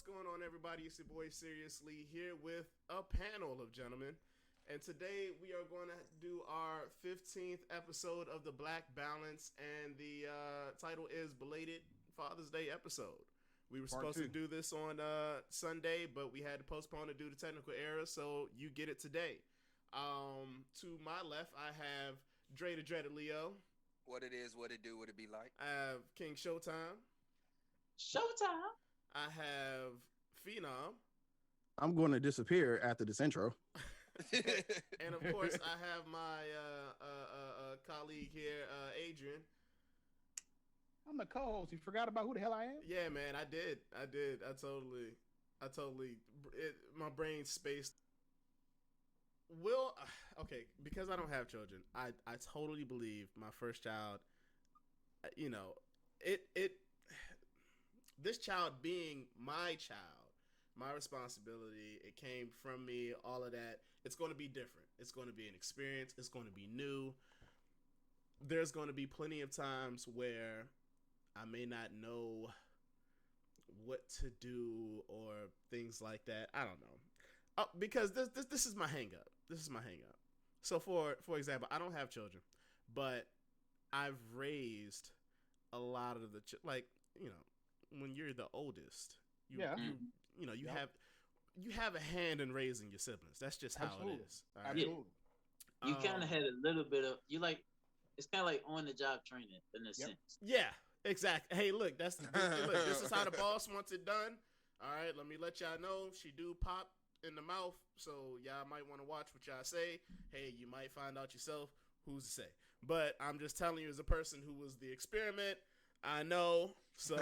going on, everybody? It's your boy Seriously here with a panel of gentlemen. And today we are going to do our 15th episode of the Black Balance, and the title is Belated Father's Day episode. We were supposed to do this on Sunday, but we had to postpone it due to technical errors, so you get it today. To my left, I have Dre the Dreaded Leo. What it is, what it do, what it be like. I have King Showtime. Showtime. I have Phenom. I'm going to disappear after this intro. And of course, I have my colleague here, Adrian. I'm the co-host. You forgot about who the hell I am? Yeah, man, I did. I totally, my brain spaced. Okay, because I don't have children, I totally believe my first child, this child being my child, my responsibility, it came from me, all of that. It's going to be different. It's going to be an experience. It's going to be new. There's going to be plenty of times where I may not know what to do or things like that. I don't know. Because this is my hang up. This is my hang up. So for example, I don't have children, but I've raised a lot of the when you're the oldest, you have a hand in raising your siblings. That's just how it is. Right? Absolutely. You kind of had a little bit of it's kind of like on the job training in a sense. Yeah, exactly. Hey, look, this is how the boss wants it done. All right, let me let y'all know she do pop in the mouth, so y'all might want to watch what y'all say. Hey, you might find out yourself. Who's to say? But I'm just telling you, as a person who was the experiment, I know. So,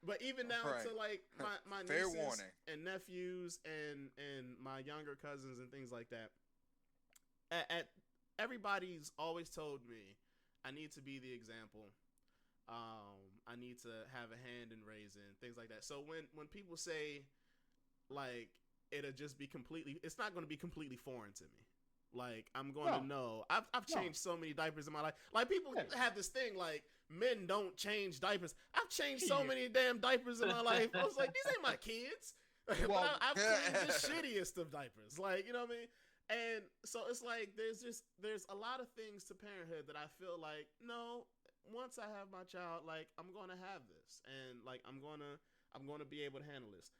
but even down to like my nieces and nephews and my younger cousins and things like that. Everybody's always told me I need to be the example. I need to have a hand in raising things like that. So when people say like it'll just be it's not going to be completely foreign to me. Like I'm going to know. I've changed so many diapers in my life. Like people have this thing like men don't change diapers. I've changed so many damn diapers in my life. I was like, these ain't my kids. Well, I've cleaned the shittiest of diapers. Like, you know what I mean? And so it's like there's a lot of things to parenthood that I feel like, no, once I have my child, like I'm going to have this, and like I'm going to be able to handle this.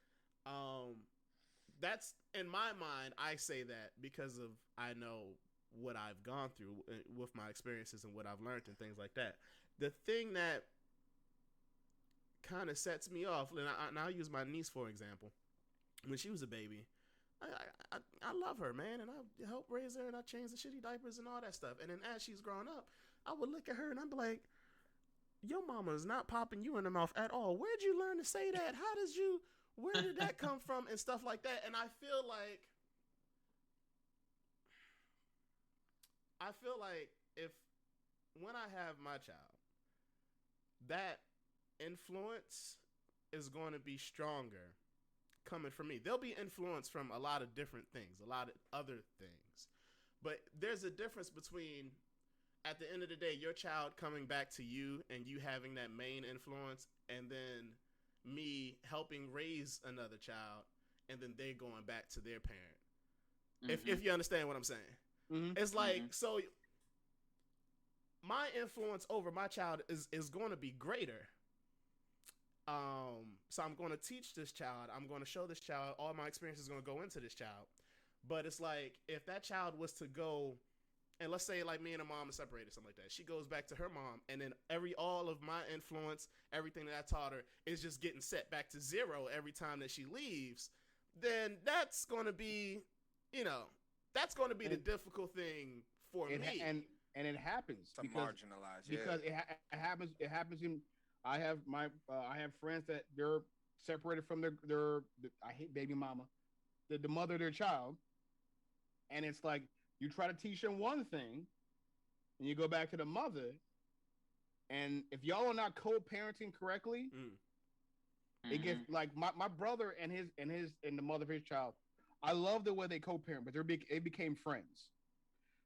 That's in my mind. I say that because I know what I've gone through with my experiences and what I've learned and things like that. The thing that kind of sets me off, and I'll use my niece for example. When she was a baby, I love her, man, and I help raise her, and I change the shitty diapers and all that stuff. And then as she's grown up, I would look at her and I'm like, your mama is not popping you in the mouth at all. Where'd you learn to say that? Where did that come from and stuff like that? And I feel like when I have my child, that influence is going to be stronger coming from me. There'll be influence from a lot of different things, a lot of other things. But there's a difference between, at the end of the day, your child coming back to you and you having that main influence, and then me helping raise another child, and then they going back to their parent. Mm-hmm. If you understand what I'm saying. Mm-hmm. It's like, so my influence over my child is going to be greater. So I'm going to teach this child. I'm going to show this child. All my experience is going to go into this child. But it's like, if that child was to go, and let's say like me and her mom are separated, something like that. She goes back to her mom, and then all of my influence, everything that I taught her is just getting set back to zero every time that she leaves. Then that's going to be, the difficult thing for me. And it happens to marginalize because it happens. It happens in. I have friends that they're separated from their I hate baby mama, the mother of their child, and it's like you try to teach them one thing, and you go back to the mother, and if y'all are not co-parenting correctly, it gets like my brother and the mother of his child. I love the way they co-parent, but they became friends,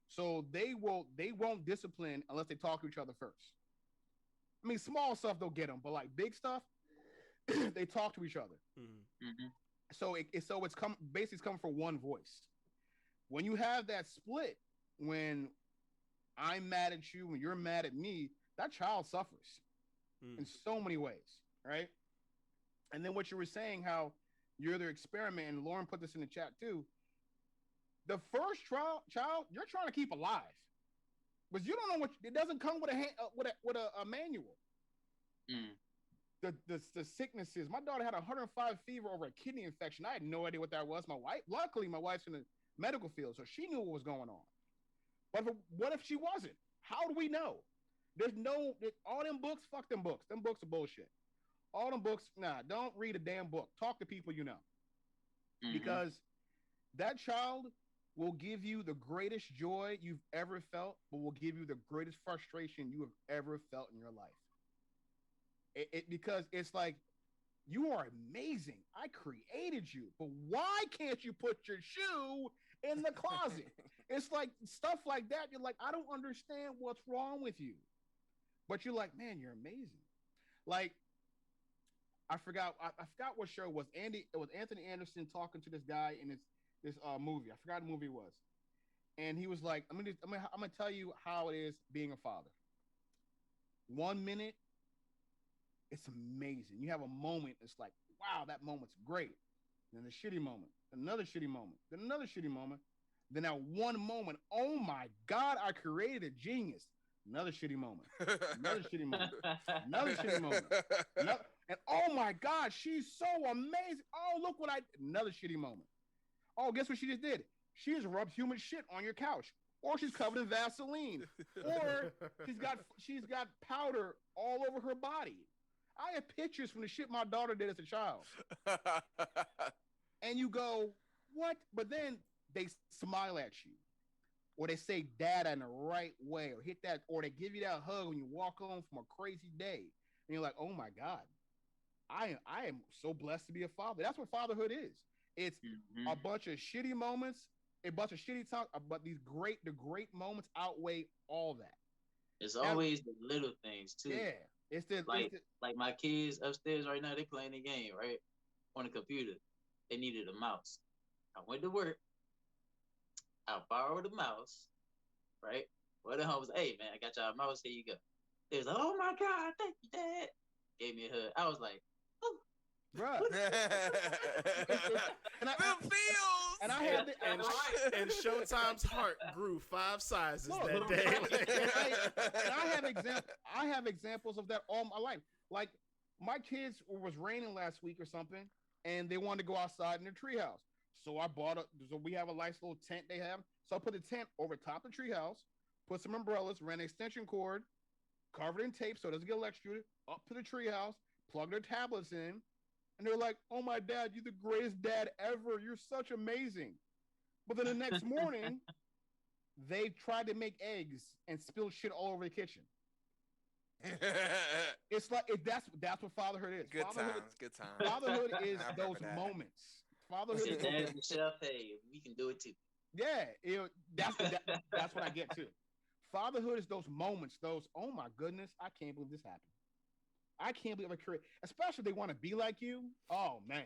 so they won't discipline unless they talk to each other first. I mean, small stuff they'll get them, but like big stuff, they talk to each other. Mm-hmm. So it's coming from one voice. When you have that split, when I'm mad at you, when you're mad at me, that child suffers in so many ways, right? And then what you were saying, how you're the experiment, and Lauren put this in the chat too. The first child you're trying to keep alive, but you don't know what it doesn't come with a manual. The sicknesses. My daughter had 105 fever over a kidney infection. I had no idea what that was. Luckily, my wife's in the medical field, so she knew what was going on. But what if she wasn't? How do we know? All them books, fuck them books. Them books are bullshit. All them books, nah, don't read a damn book. Talk to people you know. Because that child will give you the greatest joy you've ever felt, but will give you the greatest frustration you have ever felt in your life. Because it's like, you are amazing. I created you, but why can't you put your shoe in the closet? It's like stuff like that. You're like, I don't understand what's wrong with you. But you're like, man, you're amazing. Like, I forgot what show it was. It was Anthony Anderson talking to this guy in this movie. I forgot the movie it was. And he was like, I'm gonna tell you how it is being a father. 1 minute, it's amazing. You have a moment, it's like, wow, that moment's great. Then a shitty moment, another shitty moment, then another shitty moment. Then that one moment, oh my God, I created a genius. Another shitty moment, another shitty moment, another shitty moment. And oh my God, she's so amazing. Oh, look what another shitty moment. Oh, guess what she just did? She just rubbed human shit on your couch. Or she's covered in Vaseline. Or she's got powder all over her body. I have pictures from the shit my daughter did as a child. And you go, what? But then they smile at you. Or they say dad in the right way. Or hit that, or they give you that hug when you walk home from a crazy day. And you're like, oh my God. I am so blessed to be a father. That's what fatherhood is. It's a bunch of shitty moments, a bunch of shitty talk, but the great moments outweigh all that. It's always the little things too. Yeah, it's like my kids upstairs right now. They playing the game right on the computer. They needed a mouse. I went to work. I borrowed a mouse. Right. Well, the home was, hey man, I got y'all a mouse. Here you go. They was like, oh my God, thank you, Dad. Gave me a hug. I was like, oh. Bruh. and Showtime's heart grew 5 sizes that day. I have examples of that all my life. Like my kids, it was raining last week or something, and they wanted to go outside in their treehouse. So so we have a nice little tent they have. So I put the tent over top of the treehouse, put some umbrellas, ran an extension cord, covered in tape so it doesn't get electrocuted, up to the treehouse, plug their tablets in. And they're like, oh my dad, you're the greatest dad ever. You're such amazing. But then the next morning, they tried to make eggs and spilled shit all over the kitchen. It's like that's what fatherhood is. Good times. Fatherhood is those moments. Fatherhood is Dad and chef, hey, we can do it too. Yeah, that's what I get too. Fatherhood is those moments, oh my goodness, I can't believe this happened. I can't believe I create, especially if they want to be like you. Oh man.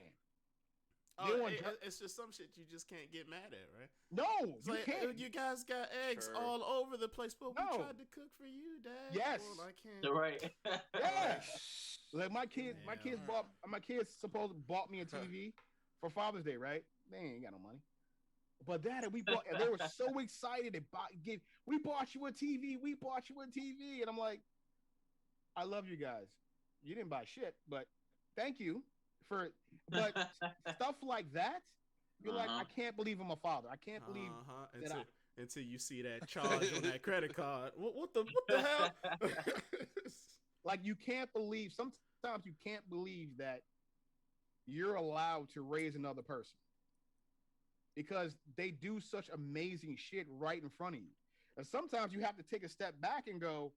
It's just some shit you just can't get mad at, right? No, it's like, can't. You guys got eggs all over the place, but we tried to cook for you, Dad. Yes, well, I can't. Right. Yeah, like my kids supposed bought me a TV for Father's Day, right? They ain't got no money. But Dad, they were so excited. We bought you a TV. We bought you a TV, and I'm like, I love you guys. You didn't buy shit, but thank you but stuff like that, you're like, I can't believe I'm a father. I can't believe until you see that charge on that credit card. What the hell? Like you can't believe. Sometimes you can't believe that you're allowed to raise another person because they do such amazing shit right in front of you. And sometimes you have to take a step back and go,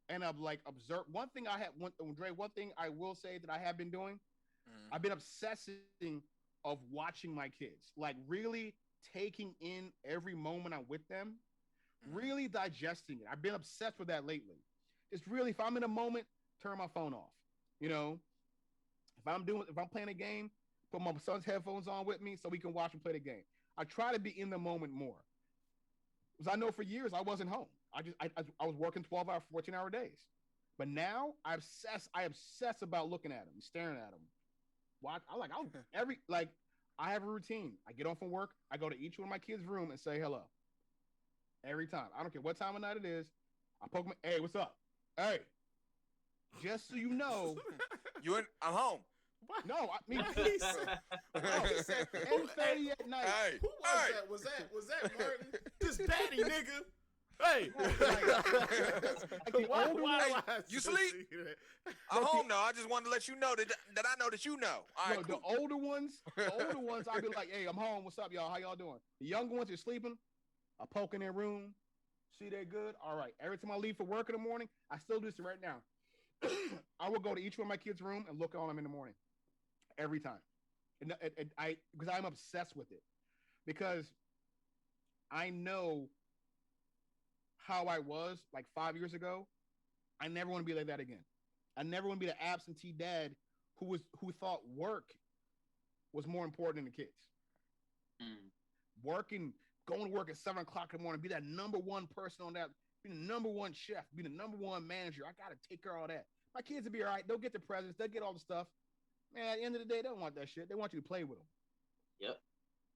and observe. One thing I will say that I have been doing, I've been obsessing of watching my kids, like really taking in every moment I'm with them, really digesting it. I've been obsessed with that lately. It's really, if I'm in a moment, turn my phone off. You know, if If I'm playing a game, put my son's headphones on with me so we can watch and play the game. I try to be in the moment more. Because I know for years I wasn't home. I was working 12-hour, 14-hour days. But now I obsess about looking at them, staring at them. I have a routine. I get home from work, I go to each one of my kids' room and say hello. Every time. I don't care what time of night it is. I poke my, hey, what's up? Hey. Just so you know. I'm home. What? No, I mean, He said, 8:30 at night. Hey, who was that? Was that Martin? This Patty nigga. Hey. You sleep? I'm home now. I just wanted to let you know that I know that you know. All right, cool. The older ones, I'll be like, hey, I'm home. What's up, y'all? How y'all doing? The younger ones are sleeping. I poke in their room. See they're good. All right. Every time I leave for work in the morning, I still do this right now. I will go to each one of my kids' room and look on them in the morning. Every time. Because I'm obsessed with it. Because I know how I was like 5 years ago. I never want to be like that again. I never want to be the absentee dad who thought work was more important than the kids. Working, going to work at 7 o'clock in the morning, be that number one person on that, be the number one chef, be the number one manager. I got to take care of all that. My kids will be all right. They'll get the presents. They'll get all the stuff. Man, at the end of the day, they don't want that shit. They want you to play with them. Yep.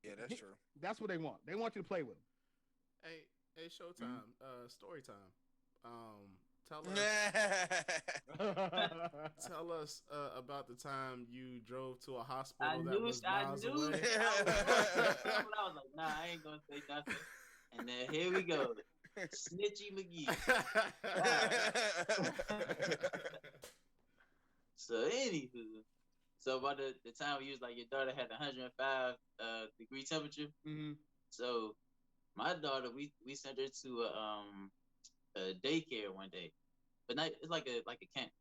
Yeah, that's true. That's what they want. They want you to play with them. Hey, Showtime, story time. Tell us about the time you drove to a hospital that was miles away. I was like, nah, I ain't gonna say nothing. And then here we go, Snitchy McGee. So anywho, about the time you was like your daughter had 105 degree temperature. Mm-hmm. So my daughter, we sent her to a daycare one day, but not, it's like a camp,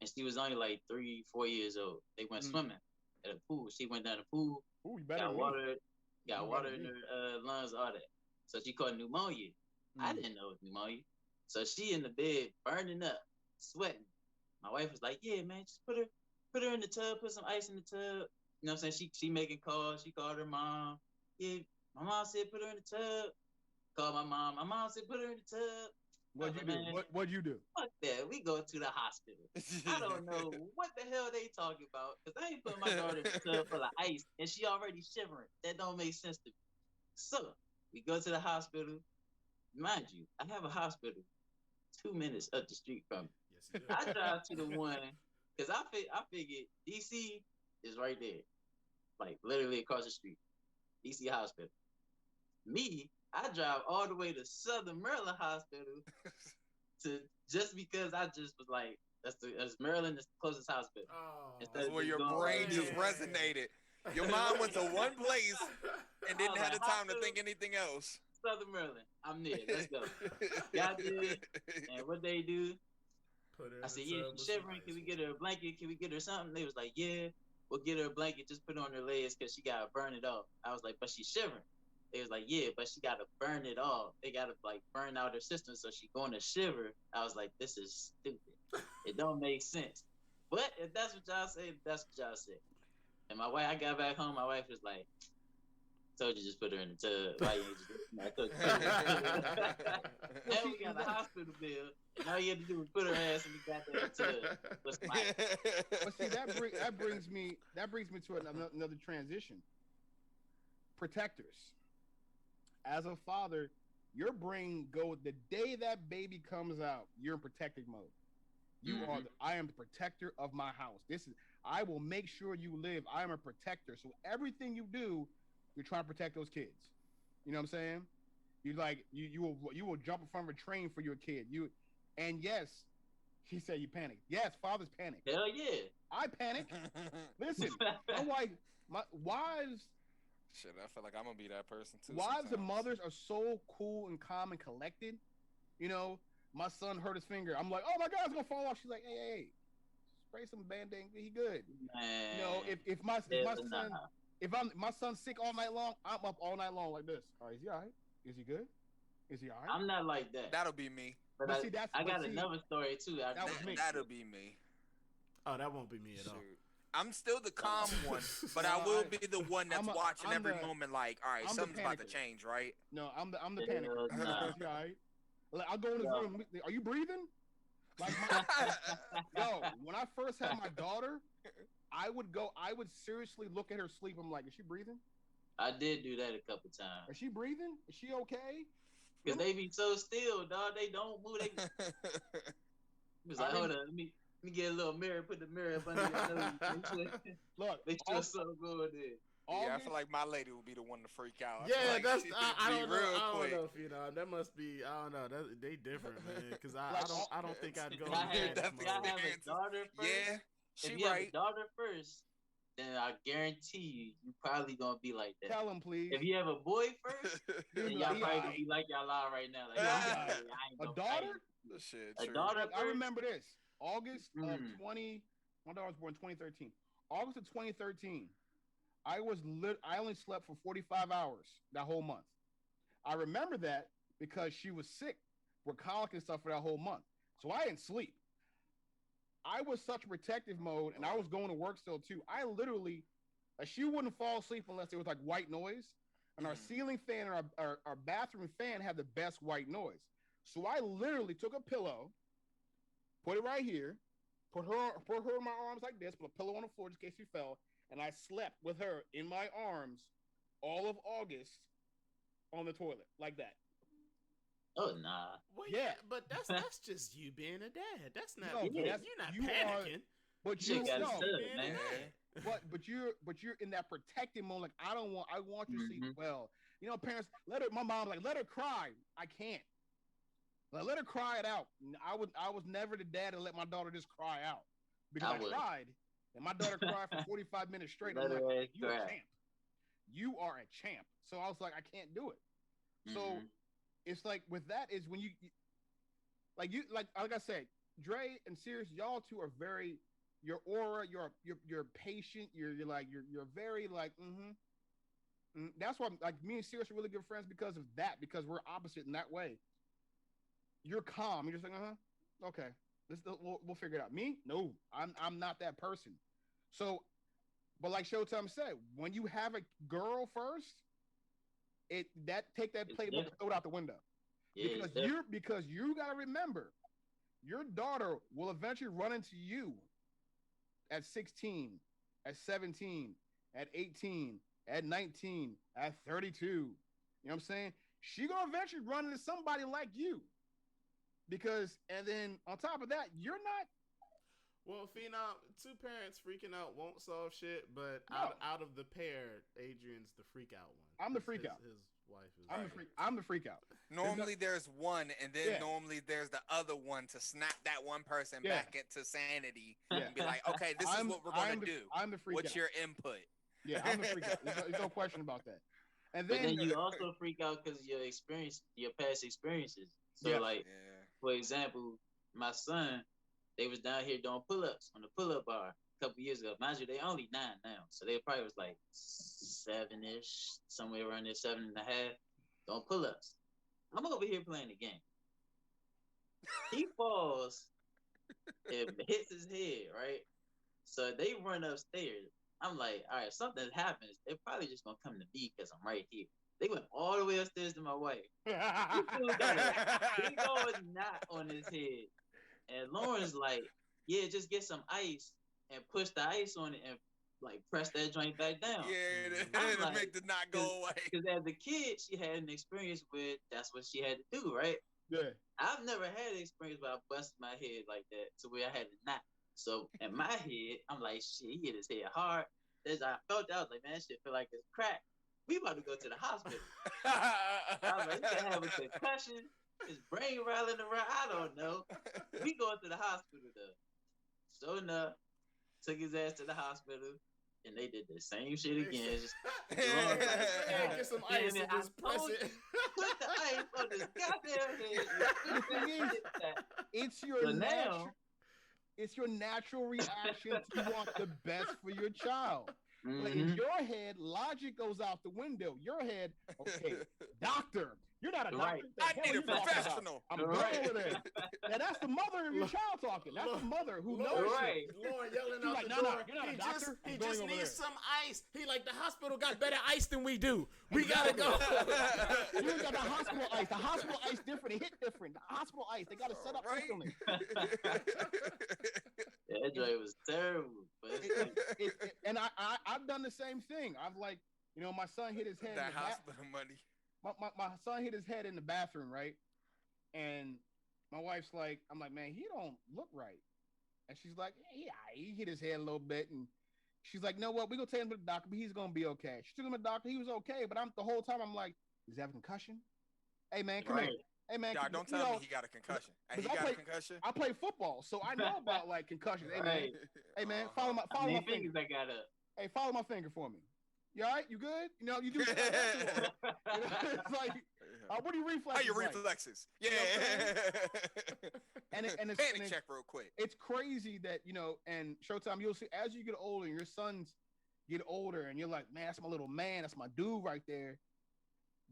and she was only like 3-4 years old. They went swimming at a pool. She went down the pool. Ooh, got water in her lungs, all that. So she caught pneumonia. I didn't know it was pneumonia. So she in the bed burning up, sweating. My wife was like, "Yeah, man, just put her in the tub, put some ice in the tub." You know what I'm saying? She making calls. She called her mom. Yeah, my mom said put her in the tub. Called my mom. My mom said put her in the tub. What'd you do? What'd you do? Fuck that. We go to the hospital. I don't know what the hell they talking about, because I ain't putting my daughter in the tub full of ice and she already shivering. That don't make sense to me. So we go to the hospital. Mind you, I have a hospital 2 minutes up the street from me. Yes, you do. I drive to the one because I figured DC is right there, like literally across the street. DC Hospital. Me, I drive all the way to Southern Maryland Hospital just because I just was like, that's Maryland is the closest hospital. Oh, that's where your brain just resonated. Your mind went to one place and didn't have the time to think anything else. Southern Maryland, I'm there. Let's go. Got there, and what they do? I said, yeah, she's shivering. Can we get her a blanket? Can we get her something? They was like, yeah, we'll get her a blanket. Just put it on her legs because she got to burn it off. I was like, but she's shivering. They was like, yeah, but she got to burn it off. They got to like burn out her system so she going to shiver. I was like, this is stupid. It don't make sense. But if that's what y'all say, that's what y'all say. And my wife, I got back home. My wife was like, told you just put her in the tub. Why you just and we got a hospital bill, and all you had to do was put her ass in the goddamn tub. But see, that brings me to another transition. Protectors. As a father, your brain goes the day that baby comes out, you're in protective mode. You are. I am the protector of my house. I will make sure you live. I am a protector. So everything you do, you're trying to protect those kids. You know what I'm saying? You will jump in front of a train for your kid. And yes, he said you panic. Yes, fathers panic. Hell yeah. I panic. Listen, my wives. Shit, I feel like I'm gonna be that person too. Wives and mothers are so cool and calm and collected. You know, my son hurt his finger. I'm like, oh my God, it's gonna fall off. She's like, hey, spray some Band-Aid. He good. Man, you know, if my son's sick all night long, I'm up all night long like this. All right, is he all right? Is he good? Is he all right? I'm not like that. That'll be me. But I got another story too. That'll be me. Oh, that won't be me at all. I'm still the calm one, but I will be the one that's watching every moment. Like, all right, I'm something's about to change, right? No, I'm the panicker. Nah. All right. Like, I'll go in his room. Are you breathing? Like, yo, when I first had my daughter, I would seriously look at her sleep. I'm like, is she breathing? I did do that a couple times. Is she breathing? Is she okay? Because they be so still, dog. They don't move. They was like, hold on, let me get a little mirror. Put the mirror up under your nose. Look, make sure something good there. Yeah, I feel like my lady would be the one to freak out. Yeah, like that's I don't know. Real I quick. don't know if you know. That must be. I don't know. They different, man. Because I don't think I'd go. I have a daughter first. Yeah, she if you right. have a daughter first, then I guarantee you probably gonna be like that. Tell him, please. If you have a boy first, then y'all probably gonna be like y'all are right now. Like, I ain't a daughter? A daughter. I remember this. August of 20. My daughter was born in 2013. August of 2013. I only slept for 45 hours that whole month. I remember that because she was sick with colic and stuff for that whole month. So I didn't sleep. I was such a protective mode, and I was going to work still too. I literally, she wouldn't fall asleep unless there was like white noise. And our ceiling fan and our bathroom fan had the best white noise. So I literally took a pillow, put it right here, put her in my arms like this, put a pillow on the floor just in case she fell, and I slept with her in my arms all of August on the toilet like that. Oh nah. Well, yeah, but that's just you being a dad. That's not you're not panicking. But you're in that protective mode. Like I want you to sleep well. You know, parents my mom let her cry. I can't. Let her cry it out. I was never the dad to let my daughter just cry out because I tried. And my daughter cried for 45 minutes straight. I'm like, you're a champ. You are a champ. So I was like, I can't do it. So it's like with that is when you like I said, Dre and Sirius, y'all two are very your aura, you're patient, you're very like that's why like me and Sirius are really good friends because of that, because we're opposite in that way. You're calm. You're just like, okay. We'll figure it out. Me? No, I'm not that person. So, but like Showtime said, when you have a girl first, take that playbook and throw it out the window. Yeah, because you gotta remember, your daughter will eventually run into you at 16, at 17, at 18, at 19, at 32. You know what I'm saying? She gonna eventually run into somebody like you. And then on top of that, you're not. Well, Phenom, two parents freaking out won't solve shit, but out of the pair, Adrian's the freak out one. I'm the freak out. His wife is. I'm the freak out. Normally there's one, and then normally there's the other one to snap that one person back into sanity and be like, okay, this is what we're going to do. I'm the freak out. What's your input? Yeah, I'm the freak out. There's no question about that. And then, but then you also freak out because your past experiences. So for example, my son, they was down here doing pull-ups on the pull-up bar a couple years ago. Mind you, they only 9 now. So they probably was like 7-ish, somewhere around there, 7.5, doing pull-ups. I'm over here playing the game. He falls and hits his head, right? So they run upstairs. I'm like, all right, something happens. They're probably just going to come to me because I'm right here. They went all the way upstairs to my wife. He goes knot on his head. And Lauren's like, yeah, just get some ice and push the ice on it and like press that joint back down. Yeah, to make the knot go away. Because as a kid, she had an experience with that's what she had to do, right? Yeah. I've never had an experience where I busted my head like that to where I had a knot. So in my head, I'm like, shit, he hit his head hard. As I felt that, I was like, man, that shit feel like it's cracked. We about to go to the hospital. I was like, he can have a concussion, his brain rattling around. I don't know. We going to the hospital though. So enough, took his ass to the hospital, and they did the same shit again. Just get some ice and just press it. Put the ice on this goddamn head. It's your natural reaction to want the best for your child. But in your head, logic goes out the window. Your head, okay, doctor. You're not a doctor. I need a professional. I'm going over there. Now that's the mother of your child talking. That's the mother who knows. Lauren yelling out the door. You're not a doctor. He just needs some ice. He like, the hospital got better ice than we do. We gotta go. You got the hospital ice. The hospital ice different. It hit different. The hospital ice. They got to set up differently. That joint was terrible. And I've done the same thing. I've like, my son hit his head. That hospital money. My son hit his head in the bathroom, right? And my wife's like, I'm like, man, he don't look right. And she's like, yeah, he hit his head a little bit. And she's like, no, what? We gonna take him to the doctor, but he's gonna be okay. She took him to the doctor. He was okay, but the whole time I'm like, does he have a concussion? Hey man, come here. Hey man, don't tell me he got a concussion. Hey, he got a concussion. I play football, so I know about like concussions. Hey man, follow my fingers. I got up. Hey, follow my finger for me. You all right? You good? You do. It's like, what are your reflexes? How your reflexes? Like? And it's panic check real quick. It's crazy that and Showtime, you'll see as you get older and your sons get older, and you're like, man, that's my little man, that's my dude right there.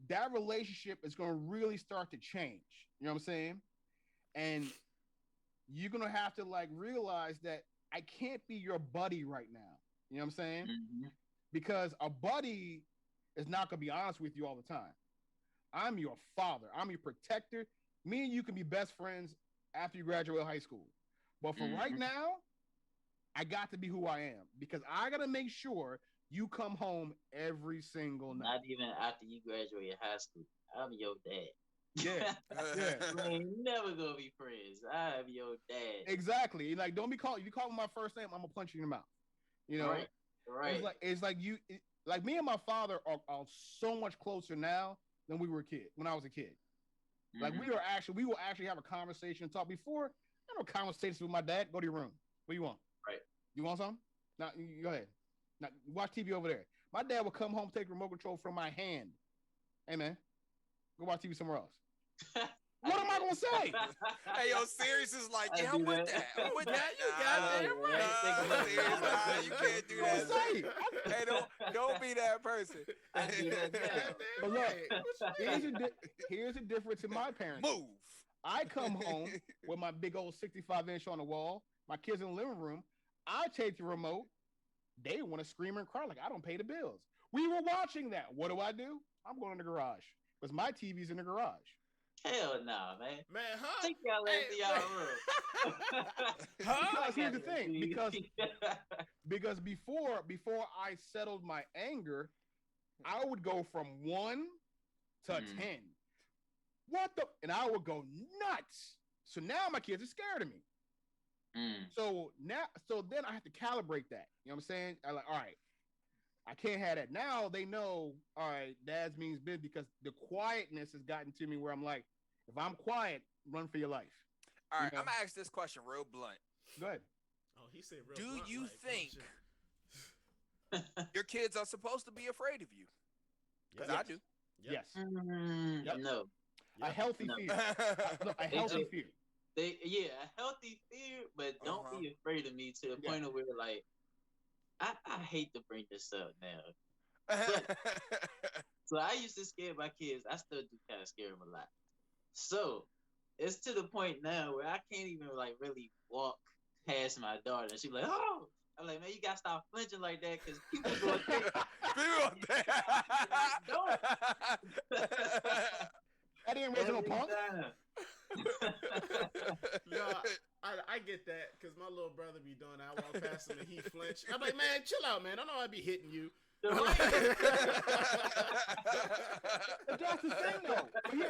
That relationship is going to really start to change. You know what I'm saying? And you're going to have to like realize that I can't be your buddy right now. You know what I'm saying? Mm-hmm. Because a buddy is not going to be honest with you all the time. I'm your father. I'm your protector. Me and you can be best friends after you graduate high school. But for right now, I got to be who I am because I got to make sure you come home every single night. Not even after you graduate high school. I'm your dad. Yeah. We ain't never going to be friends. I'm your dad. Exactly. Like, don't be calling. If you call me my first name, I'm going to punch you in the mouth. Right. It's like you, like me and my father are so much closer now than we were when I was a kid. Like we will actually have a conversation and talk. Before, I had no conversations with my dad. Go to your room. What do you want? Right. You want something? Now, you go ahead. Now, watch TV over there. My dad would come home, take remote control from my hand. Hey, man, go watch TV somewhere else. What am I going to say? Hey, yo, Sirius is like, yeah, I'm with that. I'm with that. You got right. You can't do that. Hey, don't be that person. But look, here's the difference in my parents. Move. I come home with my big old 65-inch on the wall. My kids in the living room. I take the remote. They want to scream and cry like I don't pay the bills. We were watching that. What do? I'm going in the garage because my TV's in the garage. Hell no, man. Man, huh? Take y'all into y'all room. Because here's the thing. Because before I settled my anger, I would go from 1 to 10. What the? And I would go nuts. So now my kids are scared of me. So then I have to calibrate that. You know what I'm saying? I like, all right, I can't have that. Now they know, all right, dad's means business because the quietness has gotten to me where I'm like, if I'm quiet, run for your life. All right, I'm gonna ask this question real blunt. Go ahead. Oh, he said real blunt. Do you like, think your kids are supposed to be afraid of you? Because I do. Yes. No. A healthy fear. A healthy fear. A healthy fear, but don't be afraid of me to the point of where like I hate to bring this up now. But, so I used to scare my kids. I still do kind of scare them a lot. So it's to the point now where I can't even like really walk past my daughter and she's like, oh, I'm like, man, you gotta stop flinching like that because people go think don't. I didn't raise no punk. No, I get that because my little brother be doing that. I walk past him and he flinch. I'm like, man, chill out, man. I know I be hitting you. But that's the thing, though.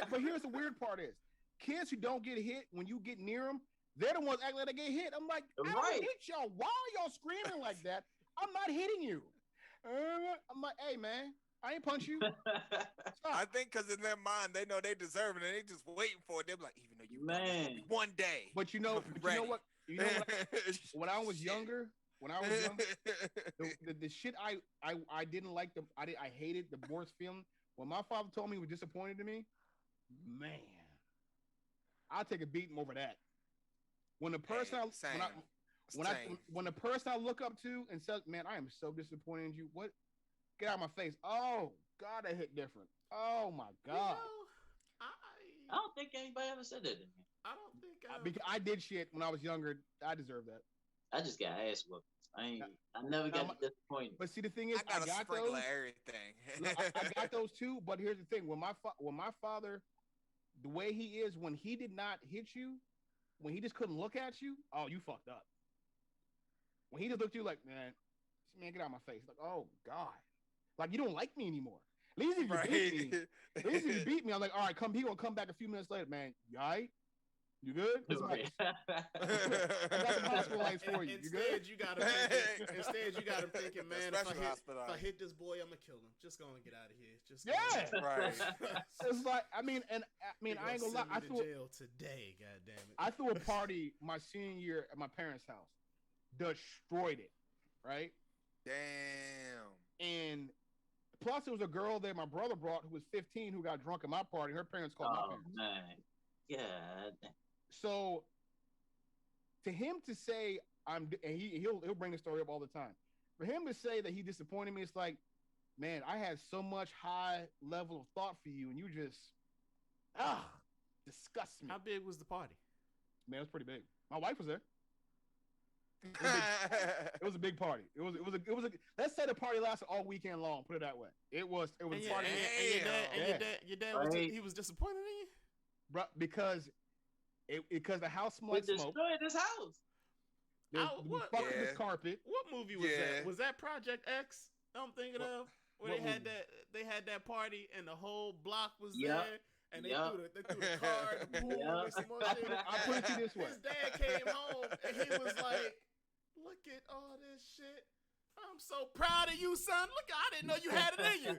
But here's the weird part is, kids who don't get hit, when you get near them, they're the ones acting like they get hit. I'm like, I don't hit y'all. Why are y'all screaming like that? I'm not hitting you. I'm like, hey, man, I ain't punch you. I think because in their mind, they know they deserve it, and they just waiting for it. They're like, even though you one day. But you know what? When I was younger, the shit I didn't like, I hated the worst feeling. When my father told me he was disappointed in me, man, I'll take a beating over that. When the person when the person I look up to and says, "Man, I am so disappointed in you," what? Get out of my face! Oh God, that hit different. Oh my God. I don't think anybody ever said that to me. I don't think because I did shit when I was younger. I deserve that. I just got ass whooped. I never got disappointed. But see, the thing is, I got those. Everything. I got those too. But here's the thing: when my father, the way he is, when he did not hit you, when he just couldn't look at you, oh, you fucked up. When he just looked at you like, man, get out of my face. Like, oh God, like you don't like me anymore. At least if you beat me, I'm like, all right, he gonna come back a few minutes later, man. You all right? You good? I got some hospitalized for you. You good? Instead, you got him thinking, man, if I hit this boy, I'm gonna kill him. Just gonna get out of here. Right. It's like, I ain't gonna lie. I threw jail today. God damn it. I threw a party my senior year at my parents' house. Destroyed it. Right. Damn. And plus, there was a girl that my brother brought who was 15 who got drunk at my party. Her parents called my parents. Man. Yeah. So, to him to say he'll bring the story up all the time. For him to say that he disappointed me, it's like, man, I had so much high level of thought for you, and you just disgust me. How big was the party? Man, it was pretty big. My wife was there. It was a big party. It was a. Let's say the party lasted all weekend long. Put it that way. It was. And your dad was he was disappointed in you, bro, because the house smelled like smoke. Destroyed his house. This carpet. What movie was that? Was that Project X? I'm thinking of where they had that party and the whole block was there. And they threw the car, the pool, and some more shit. I'll put it to you this way. His dad came home and he was like, look at all this shit. I'm so proud of you, son. Look, I didn't know you had it in you.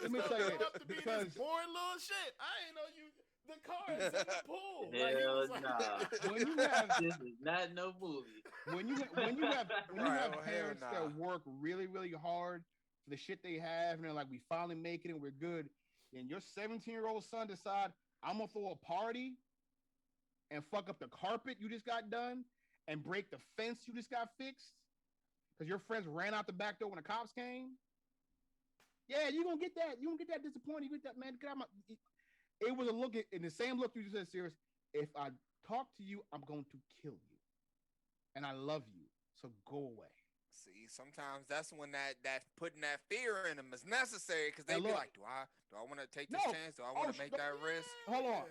Let me tell you, up to be this boring little shit. I didn't know you. The car is in the pool. Hell nah. When you have this is not no movie. When you have parents that work really, really hard for the shit they have, and they're like, we finally make it and we're good. And your 17-year-old son decide, I'm gonna throw a party and fuck up the carpet you just got done and break the fence you just got fixed because your friends ran out the back door when the cops came. Yeah, you gonna get that. You gonna get that disappointed. You get that, man. It was a look in the same look you just said, serious. If I talk to you, I'm going to kill you, and I love you. So go away. See, sometimes that's when that putting that fear in them is necessary because they be like, do I want to take this chance? Do I want to make that risk? Hold on,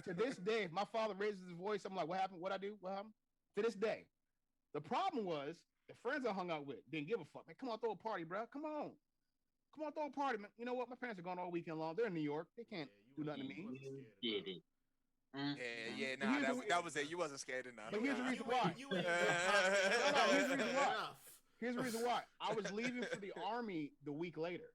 to this day, if my father raises his voice, I'm like, what happened? What I do? What happened? To this day, the problem was the friends I hung out with didn't give a fuck. Man, come on, throw a party, bro. Come on, throw a party, man. You know what? My parents are gone all weekend long. They're in New York. They can't do nothing to me. Did it. That was it. You wasn't scared enough. But here's the reason why. Here's the reason why. I was leaving for the army the week later.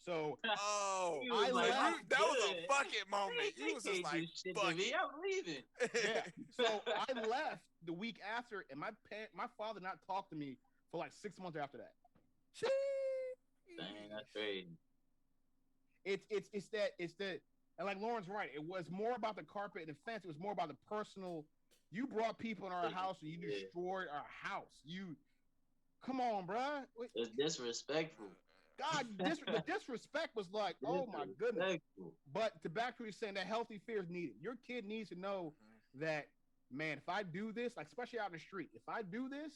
So I left. That was a fuck it moment. You was just like, fuck it. I'm leaving. Yeah. So I left the week after, and my father not talked to me for like 6 months after that. Dang, that's crazy. It's that. And like Lauren's right, it was more about the carpet and the fence. It was more about the personal. You brought people in our house and you destroyed our house. Come on, bruh. It's disrespectful. God, the disrespect was like, oh my goodness. But to back to what you're saying, that healthy fear is needed. Your kid needs to know that, man, if I do this, like especially out in the street, if I do this,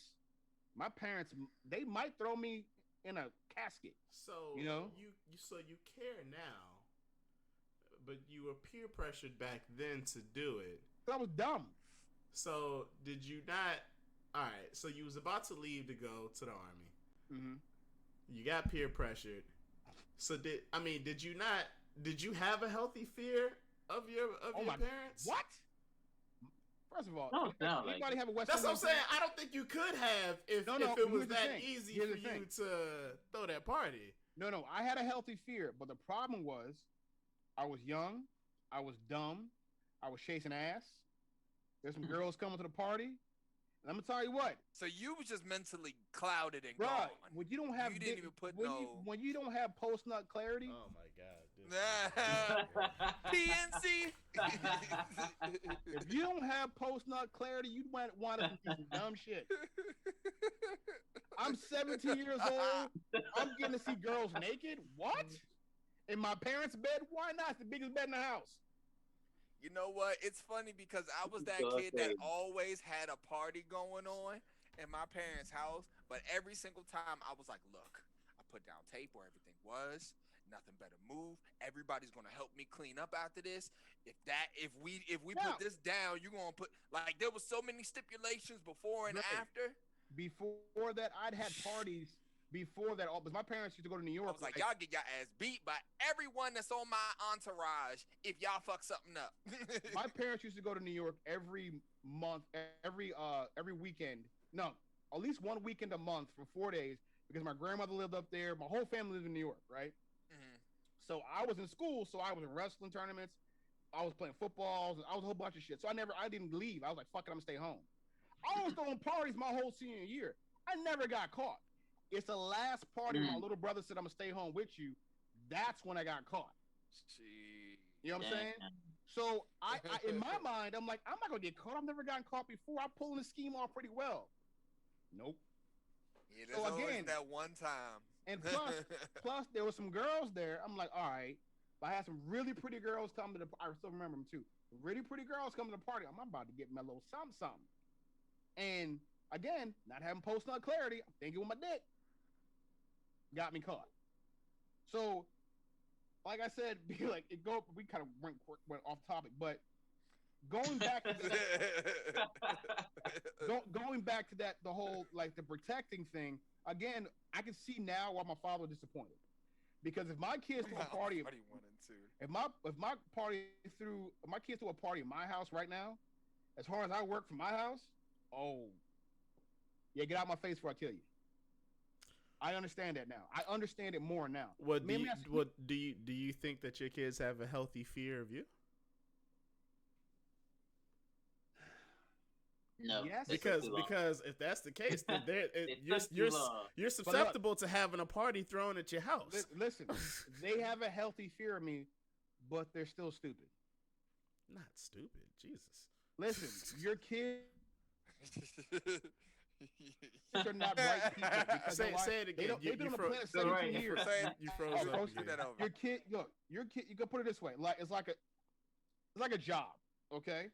my parents, they might throw me in a casket. So you care now. But you were peer pressured back then to do it. That was dumb. So did you not? All right. So you was about to leave to go to the army. Mm-hmm. You got peer pressured. So did you not? Did you have a healthy fear of your parents? What? First of all, anybody have a West? That's what I'm saying. I don't think you could have if it was that easy for you to throw that party. No. I had a healthy fear, but the problem was, I was young, I was dumb, I was chasing ass. There's some girls coming to the party, and I'm gonna tell you what. So you was just mentally clouded and gone. When you didn't even put when you don't have post nut clarity. Oh my God. P PNC. If you don't have post-nut clarity, you might want to see some dumb shit. I'm 17 years old. I'm getting to see girls naked. What? In my parents' bed? Why not? It's the biggest bed in the house. You know what? It's funny because I was that kid that always had a party going on in my parents' house, but every single time I was like, look, I put down tape where everything was. Nothing better move. Everybody's gonna help me clean up after this. If we put this down, you're gonna put like there was so many stipulations before and after. Before that, I'd had parties. Before that, because my parents used to go to New York. I was like, y'all get your ass beat by everyone that's on my entourage if y'all fuck something up. My parents used to go to New York every month, every weekend. No, at least one weekend a month for 4 days because my grandmother lived up there. My whole family lived in New York, right? Mm-hmm. So I was in school, so I was in wrestling tournaments. I was playing football. I was a whole bunch of shit. So I didn't leave. I was like, fuck it, I'm gonna stay home. I was throwing parties my whole senior year. I never got caught. It's the last party when my little brother said, I'm going to stay home with you. That's when I got caught. Jeez. You know what I'm saying? So I in my mind, I'm like, I'm not going to get caught. I've never gotten caught before. I'm pulling the scheme off pretty well. Nope. Yeah, there's always that one time. And plus, there were some girls there. I'm like, all right. But I had some really pretty girls come to the party. I still remember them too. Really pretty girls come to the party. I'm about to get my little something. And again, not having post-nut clarity, I'm thinking with my dick. Got me caught. So, like I said, we kind of went off topic, but going back to that, the whole like the protecting thing. Again, I can see now why my father was disappointed because if my kids throw a party, if my kids throw a party in my house right now, as hard as I work for my house, oh, yeah, get out of my face before I kill you. I understand that now. I understand it more now. Do you think that your kids have a healthy fear of you? No. Yes. Because if that's the case, then you're susceptible to having a party thrown at your house. Listen, they have a healthy fear of me, but they're still stupid. Not stupid, Jesus. Listen, your kids are not right people. Say it again. They've been on the planet 17 years. You froze up again. Your kid, you can put it this way. Like it's like a job, okay?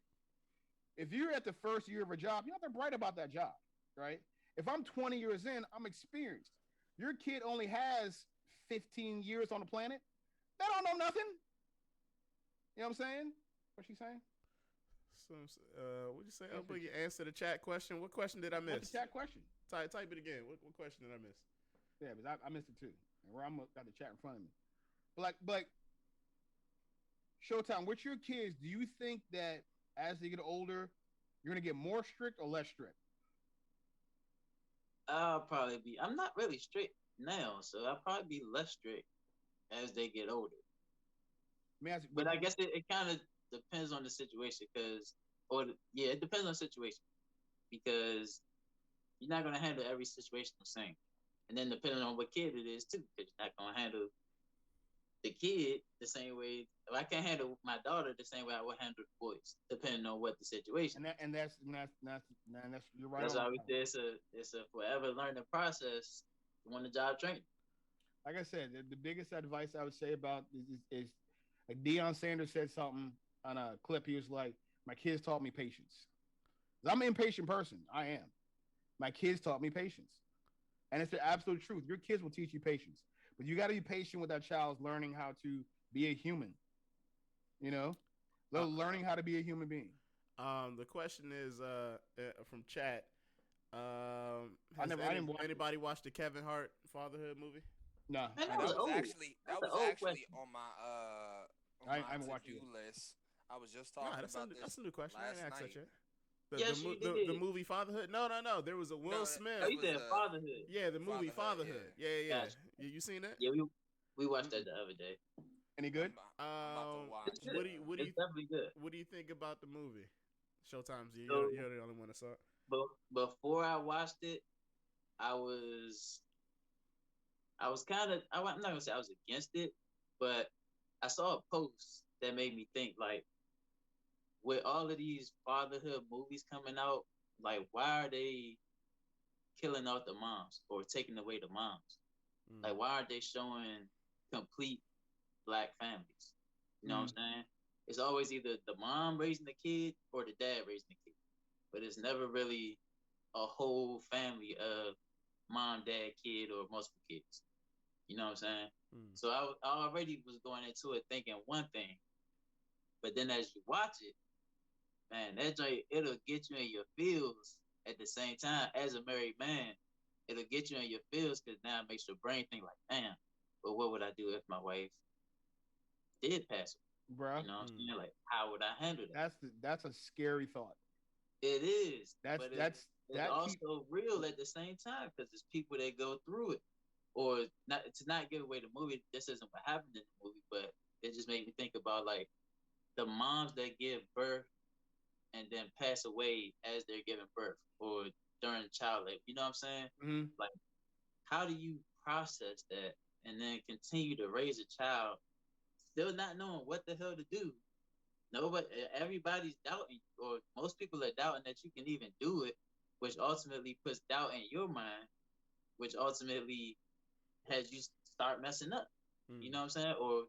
If you're at the first year of a job, you're not that bright about that job, right? If I'm 20 years in, I'm experienced. Your kid only has 15 years on the planet. They don't know nothing. You know what I'm saying? What's she saying? What'd you say? I'm going to answer the chat question. What question did I miss? What's the chat question? Type it again. What question did I miss? Yeah, because I missed it too. And where I'm got the chat in front of me. But Showtime, with your kids, do you think that as they get older, you're going to get more strict or less strict? I'm not really strict now, so I'll probably be less strict as they get older. But I guess it kind of depends on the situation it depends on the situation because you're not going to handle every situation the same. And then depending on what kid it is too, because you're not going to handle the kid the same way. If I can't handle my daughter the same way I would handle the boys, depending on what the situation. And that's you're right. That's why we say it's a forever learning process on the job training. Like I said, the biggest advice I would say about is like Deion Sanders said something on a clip. He was like, "My kids taught me patience." I'm an impatient person. I am. My kids taught me patience, and it's the absolute truth. Your kids will teach you patience. But you got to be patient with that child's learning how to be a human. You know, learning how to be a human being. The question is from chat. Anybody watched the Kevin Hart Fatherhood movie? No, that was actually on my I haven't watched to-do list. I was just talking about this. That's a new question. I didn't ask that yet. The movie Fatherhood? No. There was a Will Smith. Oh, you said Fatherhood. Yeah, the movie Fatherhood. Yeah. Gotcha. You seen that? Yeah, we watched that the other day. Any good? I'm about to watch. It's definitely good. What do you think about the movie? Showtime's you're the only one that saw it. But before I watched it, I was kind of, I'm not gonna say I was against it, but I saw a post that made me think, like, with all of these fatherhood movies coming out, like, why are they killing off the moms or taking away the moms? Like, why aren't they showing complete black families? You know what I'm saying? It's always either the mom raising the kid or the dad raising the kid, but it's never really a whole family of mom, dad, kid, or multiple kids. You know what I'm saying? So I already was going into it thinking one thing, but then as you watch it, man, that joint, it'll get you in your feels at the same time. As a married man, it'll get you in your feels because now it makes your brain think like, damn, but what would I do if my wife did pass away? Bruh. You know what I'm saying? Like, how would I handle that? That's a scary thought. It is. That's it's also real at the same time because it's people that go through it. Or not to not give away the movie, this isn't what happened in the movie, but it just made me think about like the moms that give birth and then pass away as they're giving birth or during child labor. You know what I'm saying? Mm-hmm. Like, how do you process that and then continue to raise a child, still not knowing what the hell to do? Nobody, everybody's doubting, or most people are doubting that you can even do it, which ultimately puts doubt in your mind, which ultimately has you start messing up. You know what I'm saying? Or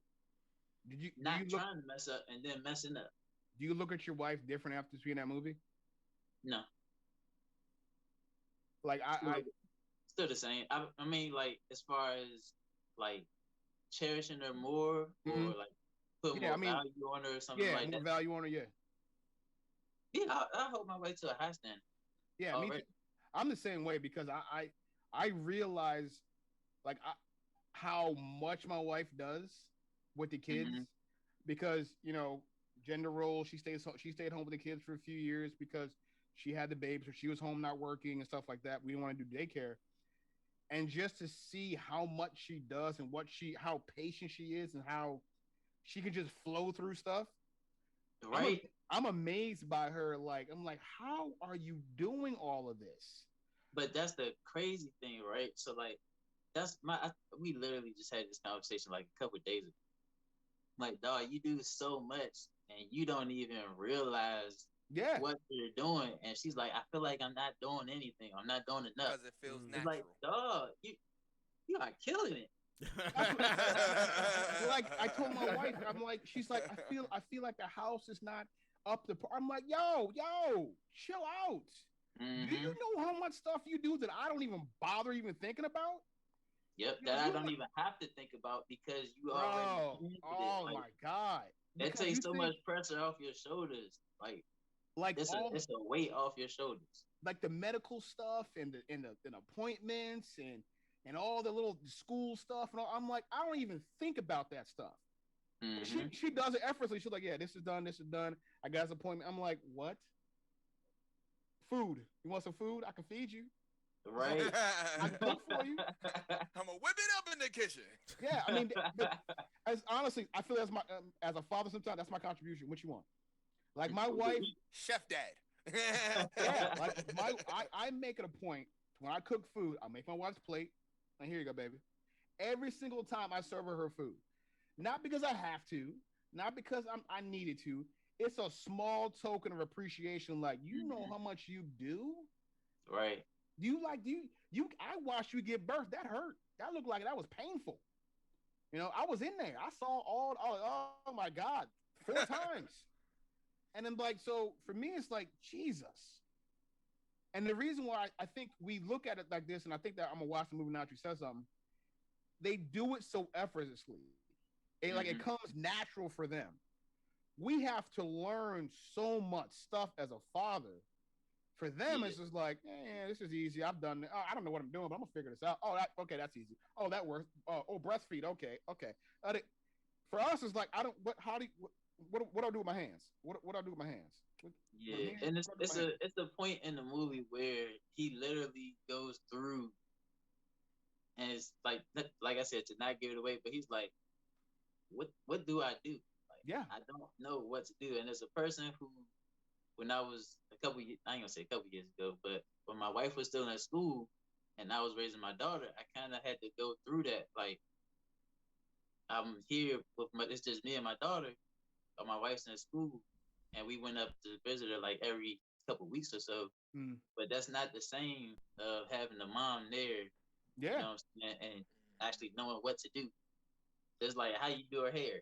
trying to mess up and then messing up. Do you look at your wife different after seeing that movie? No. Like I still the same. I mean, like as far as like cherishing her more or like put more value on her or something like that. Yeah, more value on her. Yeah. Yeah, I hold my way to a high standard. Yeah, me too. I'm the same way because I realize like how much my wife does with the kids because gender role. She stayed home with the kids for a few years because she had the babies, or she was home not working and stuff like that. We didn't want to do daycare, and just to see how much she does and how patient she is and how she can just flow through stuff. Right. I'm amazed by her. Like, I'm like, how are you doing all of this? But that's the crazy thing, right? So like, we literally just had this conversation like a couple of days ago. Like, dog, you do so much and you don't even realize what you're doing. And she's like, I feel like I'm not doing anything. I'm not doing enough. Because it feels natural. It's like, dog, you are killing it. Like I told my wife, I'm like, she's like, I feel like the house is not up to par. I'm like, yo, chill out. Do you know how much stuff you do that I don't even bother even thinking about? Yep, that I don't even have to think about because you already. Oh my god! It takes so much pressure off your shoulders. Like it's a weight off your shoulders. Like the medical stuff and the appointments and all the little school stuff and all. I'm like, I don't even think about that stuff. She does it effortlessly. She's like, yeah, this is done. I got an appointment. I'm like, what? Food. You want some food? I can feed you. Right. I cook for you. I'm gonna whip it up in the kitchen. Yeah, I mean, as honestly, I feel as a father, sometimes that's my contribution. What you want? Like my wife, chef dad. Yeah, like I make it a point when I cook food, I make my wife's plate, and here you go, baby. Every single time I serve her food, not because I have to, not because I needed to. It's a small token of appreciation. Like, you know how much you do, right? I watched you give birth. That hurt. That looked like that was painful. I was in there. I saw oh my God, 4 times. And then so for me, it's like, Jesus. And the reason why I think we look at it like this, and I think that I'm gonna watch the movie now after you said something, they do it so effortlessly. It comes natural for them. We have to learn so much stuff as a father. For them, it's just like, this is easy. I've done it. I don't know what I'm doing, but I'm gonna figure this out. Oh, okay, that's easy. Oh, that works. Oh, breastfeed. Okay. For us, it's like, I don't. What do I do with my hands? What do I do with my hands? And it's a point in the movie where he literally goes through, and it's like I said, to not give it away, but he's like, what do I do? I don't know what to do. And as a person who, when I was I ain't gonna say a couple years ago, but when my wife was still in school and I was raising my daughter, I kind of had to go through that. Like, I'm here it's just me and my daughter, my wife's in school, and we went up to visit her like every couple weeks or so. Mm. But that's not the same of having the mom there, you Yeah. know what I'm saying, and actually knowing what to do. Just like how you do her hair.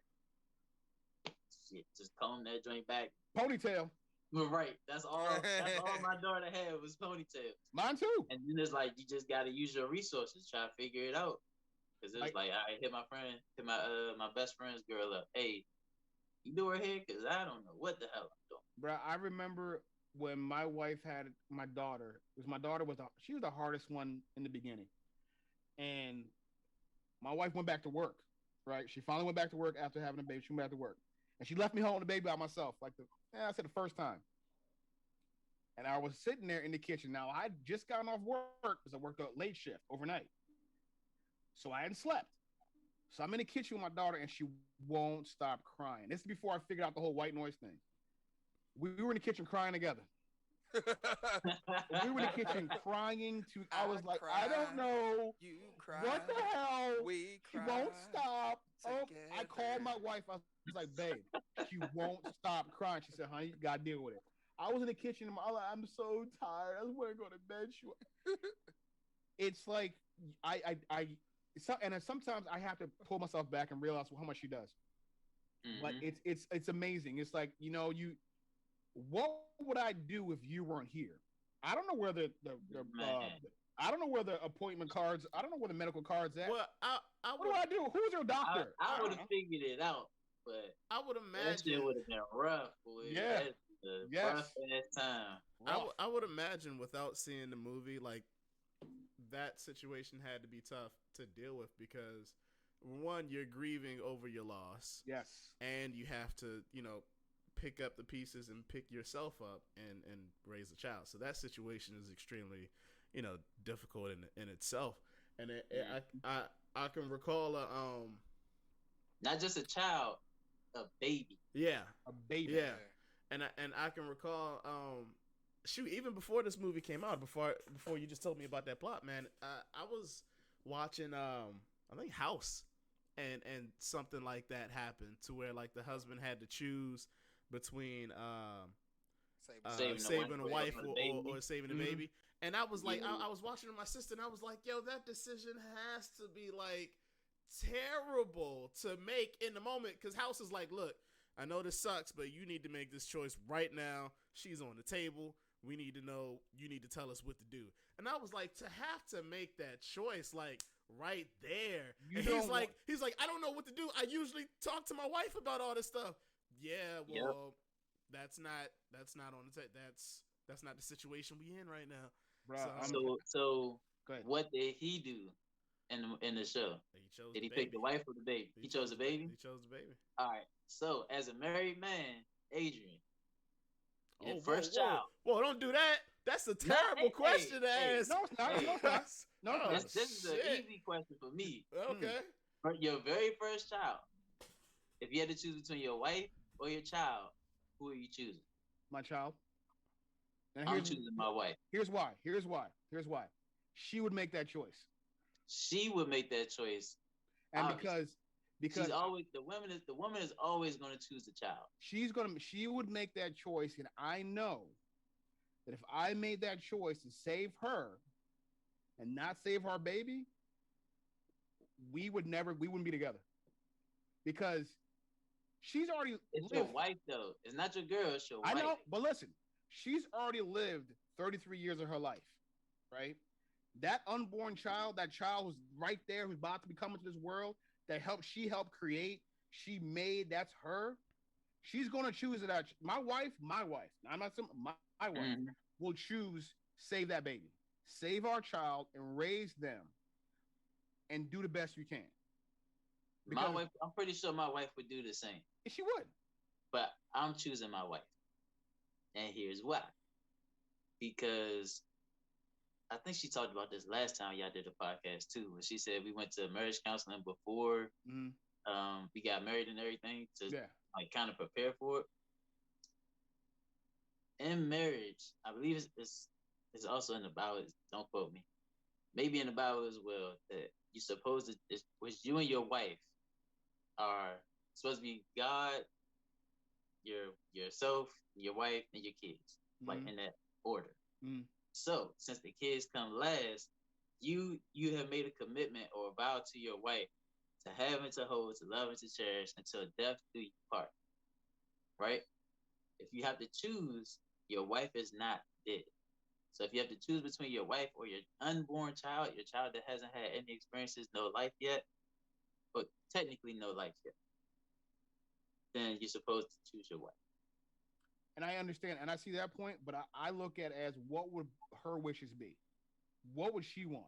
Shit, just comb that joint back. Ponytail. But right, that's all. That's all my daughter had was ponytails. Mine too. And then it's like you just got to use your resources, try to figure it out. Because it was like I hit my friend, hit my best friend's girl up. Hey, you do her hair? Because I don't know what the hell I'm doing. Bro, I remember when my wife had my daughter. Because my daughter she was the hardest one in the beginning, and my wife went back to work. Right, she finally went back to work after having a baby. She went back to work, and she left me home with the baby by myself. I said the first time. And I was sitting there in the kitchen. Now I just gotten off work because I worked a late shift overnight, so I hadn't slept. So I'm in the kitchen with my daughter, and she won't stop crying. This is before I figured out the whole white noise thing. We were in the kitchen crying together. We were in the kitchen crying to. I was like, I don't know. You cry. What the hell? We cry. She won't stop. Oh, I Together. called my wife. I was like, babe, she won't stop crying. She said, honey, you gotta deal with it. I was in the kitchen. And I'm so tired. I just want to go to bed. It's like and then sometimes I have to pull myself back and realize how much she does. Mm-hmm. But it's amazing. It's like, what would I do if you weren't here? I don't know where I don't know where the appointment cards. I don't know where the medical cards at. Well, what do I do? Who's your doctor? I would have figured it out, but I would imagine that shit would have been rough. Boy. Yeah, rough ass time. I would imagine without seeing the movie, like that situation had to be tough to deal with because one, you're grieving over your loss. Yes, and you have to, pick up the pieces and pick yourself up and raise a child. So that situation is extremely, difficult in itself. And I can recall not just a child, a baby. Yeah, a baby. Yeah, and I can recall even before this movie came out, before you just told me about that plot, man, I was watching I think House, and something like that happened to where like the husband had to choose between saving a wife or saving a baby. And I was like, I was watching with my sister, and I was like, yo, that decision has to be like terrible to make in the moment, because House is like, look, I know this sucks, but you need to make this choice right now. She's on the table. We need to know. You need to tell us what to do. And I was like, to have to make that choice, like right there. And he's like, I don't know what to do. I usually talk to my wife about all this stuff. Yeah, well, that's not on the that's not the situation we in right now. Bro, so what did he do in the show? Did he pick the wife or the baby? He chose the baby? He chose the baby. All right. So as a married man, Adrian, your first child. Whoa, don't do that. That's a terrible question to ask. No, it's not. No, this is an easy question for me. Okay. For your very first child, if you had to choose between your wife or your child, who are you choosing? My child. And I'm choosing my wife. Here's why. She would make that choice. She would make that choice. And because she's always the woman is always going to choose the child. She would make that choice, and I know that if I made that choice to save her and not save our baby, we wouldn't be together. Because she's already lived. Your wife, though. It's not your girl, it's your wife. I know, but listen, she's already lived 33 years of her life, right? That unborn child, that child who's right there, who's about to be coming to this world, she helped create, she made, that's her. She's going to choose that. My wife, I'm not some, my wife will choose save that baby, save our child, and raise them, and do the best you can. Because my wife, I'm pretty sure my wife would do the same. She would. But I'm choosing my wife. And here's why. Because I think she talked about this last time y'all did a podcast too. When she said we went to marriage counseling before we got married and everything to like kind of prepare for it. In marriage, I believe it's also in the Bible. Don't quote me. Maybe in the Bible as well that you're supposed to, which you and your wife are supposed to be God yourself, your wife, and your kids, like Mm-hmm. in that order. Mm-hmm. So since the kids come last, you have made a commitment or a vow to your wife to have and to hold, to love and to cherish until death do you part. Right? If you have to choose, your wife is not dead. So if you have to choose between your wife or your unborn child, your child that hasn't had any experiences, no life yet, but technically no life yet, then you're supposed to choose your wife. And I understand, and I see that point, but I look at it as what would her wishes be? What would she want?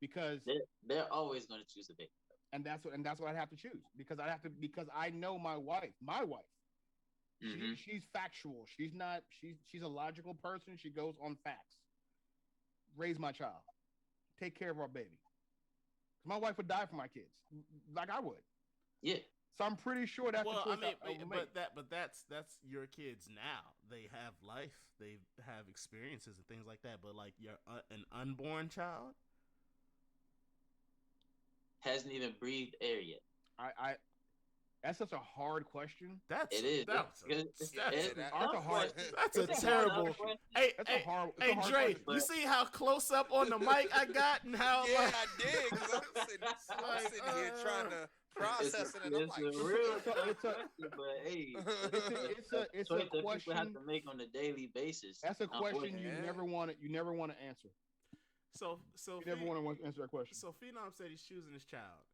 Because They're always going to choose a baby. and that's what I'd have to choose because I know my wife. My wife, Mm-hmm. she's factual. She's not. She's a logical person. She goes on facts. Raise my child. Take care of our baby. My wife would die for my kids, like I would. Yeah. So I'm pretty sure that's Well, the I choice mean, I would make. that's your kids now. They have life. They have experiences and things like that. But like you're an unborn child. Hasn't even breathed air yet. I That's such a hard question. It is. That's a It's terrible. question. Hey, That's hey, a hard. hey, hard Dre, question. you see how close up on the mic I got and how Yeah, like, I did. Cause I'm sitting here trying to process it, and I'm It's like, a real It's a- tough it's a- question, but hey, It's choice a that question. people have to make on a daily basis. That's a question you Yeah. never want to answer. so You never want to answer that question. So Phenom said he's choosing his child,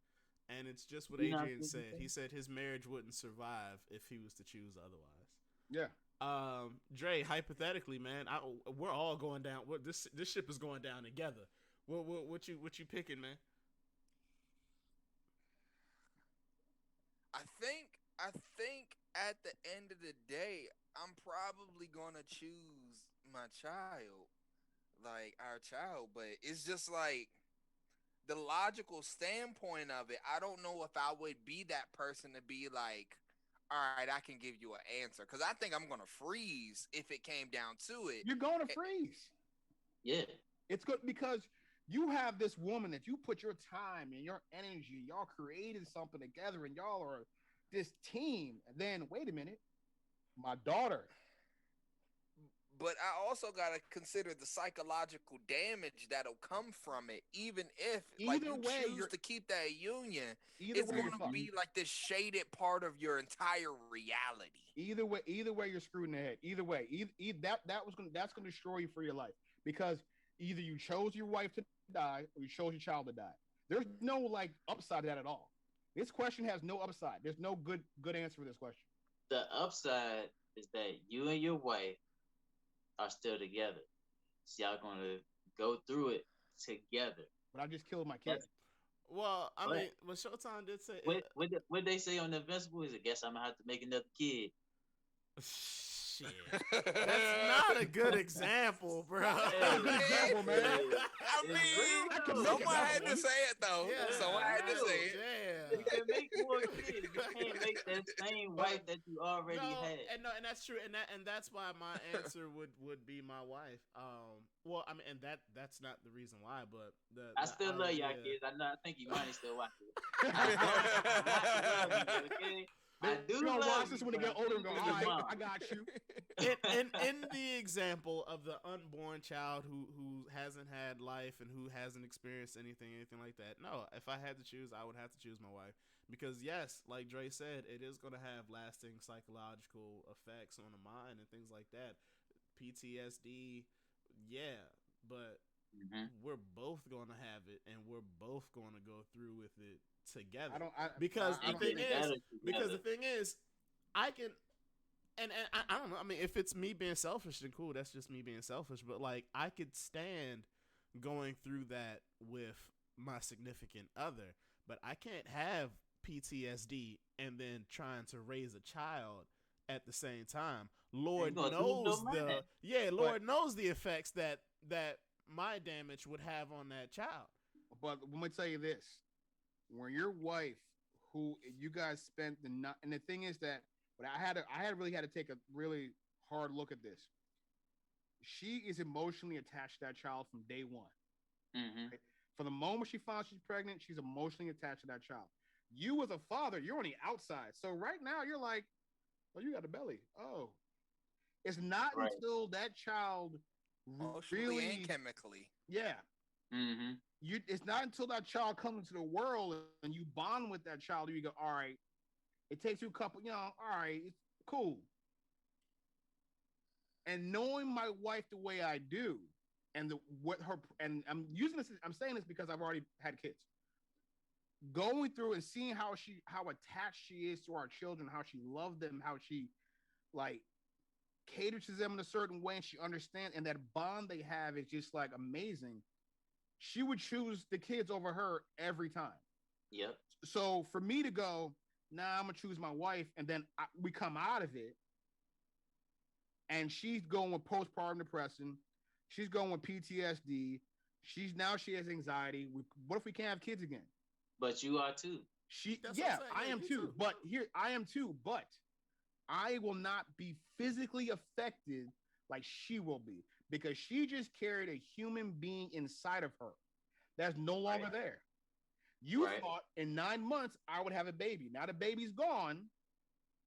and it's just what Phenom Adrian said said. his He said his marriage wouldn't survive if he was to choose otherwise. Yeah. Dre, hypothetically, man, we're all going down. This ship is going down together. What you picking, man? I think at the end of the day, I'm probably gonna choose my child, like our child. But it's just like the logical standpoint of it. I don't know if I would be that person to be like, all right, I can give you an answer, because I think I'm gonna freeze if it came down to it. You're going to freeze. Yeah. It's good because you have this woman that you put your time and your energy, y'all created something together, and y'all are this team. And then wait a minute, my daughter. But I also gotta consider the psychological damage that'll come from it, even if like Either you way, choose to keep that union. Either It's way, you're gonna fucked. be like this shaded part of your entire reality. Either way, you're screwed in the head. Either way, that's gonna destroy you for your life because either you chose your wife to die or you chose your child to die. There's no like upside to that at all. This question has no upside. There's no good answer for this question. The upside is that you and your wife are still together. So y'all gonna go through it together. But I just killed my kid. Well, I But- mean, what Showtime did say. What they say on the Invincible is, I guess I'm gonna have to make another kid. Shit, that's not a good example, bro. That's a good example, man. I mean, someone had to say it though. Yeah, Someone had to say it. You Yeah. can make more kids. You can't make that same wife that you already had. And that's true, and that's why my answer would be my wife. Well, I mean, and that's not the reason why, but I the still love y'all idea- kids. I think you might still watch it. I love you, okay? I do You're gonna love watch this you, when they but get older and go, I'm all your right, mom. I got you. in the example of the unborn child who hasn't had life and who hasn't experienced anything like that, no, if I had to choose, I would have to choose my wife, because yes, like Dre said, it is going to have lasting psychological effects on the mind and things like that. PTSD, yeah, but we're both going to have it, and we're both going to go through with it together. I don't The thing is, I can, and I don't know. I mean, if it's me being selfish, then cool. That's just me being selfish. But like, I could stand going through that with my significant other, but I can't have PTSD and then trying to raise a child at the same time. Lord knows Lord knows the effects that my damage would have on that child. But let me tell you this: when your wife, who you guys spent the night, and the thing is that, but I had to take a really hard look at this. She is emotionally attached to that child from day one. Right? From the moment she finds she's pregnant, she's emotionally attached to that child. You as a father, you're on the outside. So right now you're like, Oh, you got a belly. Oh, it's not Right. until that child Emotionally really, and chemically. yeah. Mm-hmm. It's not until that child comes into the world and you bond with that child, you go, all right. It takes you a couple, all right, it's cool. And knowing my wife the way I do, and what her, and I'm saying this because I've already had kids. Going through and seeing how attached she is to our children, how she loves them, how she like caters to them in a certain way, and she understands, and that bond they have is just like amazing. She would choose the kids over her every time. Yep. So for me to go, I'm gonna choose my wife, and then we come out of it, and she's going with postpartum depression, she's going with PTSD, she has anxiety. What if we can't have kids again? But you are too. I am too. But I am too. But I will not be physically affected like she will be, because she just carried a human being inside of her that's no longer there. You thought in 9 months I would have a baby. Now the baby's gone.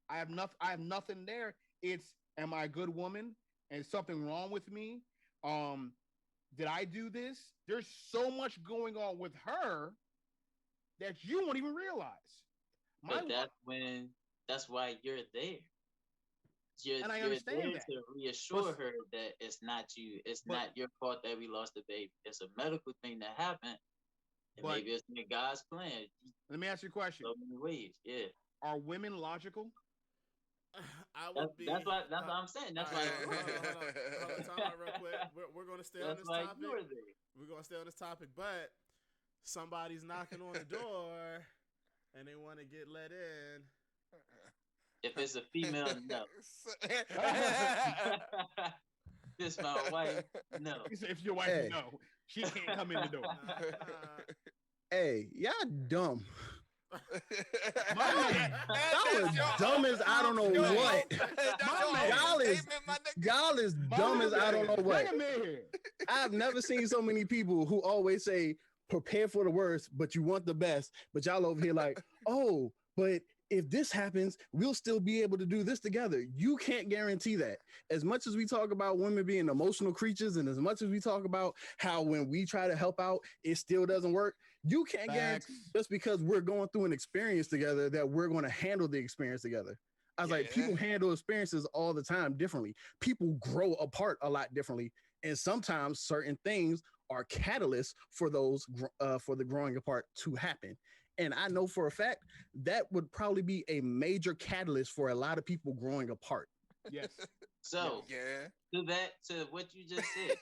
I have nothing there. It's, am I a good woman? And something wrong with me? Did I do this? There's so much going on with her that you won't even realize. That's why you're there. And I understand that. To reassure her that it's not you. It's not your fault that we lost the baby. It's a medical thing that happened. And maybe it's in God's plan. Let me ask you a question. So many ways, yeah. Are women logical? That's what I'm saying. That's why. Hold on, time out real quick. We're going to stay on this topic. We're going to stay on this topic, but somebody's knocking on the door and they want to get let in. If it's a female, no. This my wife, no. If your wife, no, she can't come in the door. Hey, y'all dumb. Y'all is dumb as I don't know what. Y'all is dumb as I don't know what. I've never seen so many people who always say prepare for the worst, but you want the best. But y'all over here like, oh, but if this happens, we'll still be able to do this together. You can't guarantee that. As much as we talk about women being emotional creatures, and as much as we talk about how when we try to help out, it still doesn't work, you can't guarantee just because we're going through an experience together that we're going to handle the experience together. I was like, people handle experiences all the time differently. People grow apart a lot differently. And sometimes certain things are catalysts for for the growing apart to happen. And I know for a fact that would probably be a major catalyst for a lot of people growing apart. Yes. So to what you just said,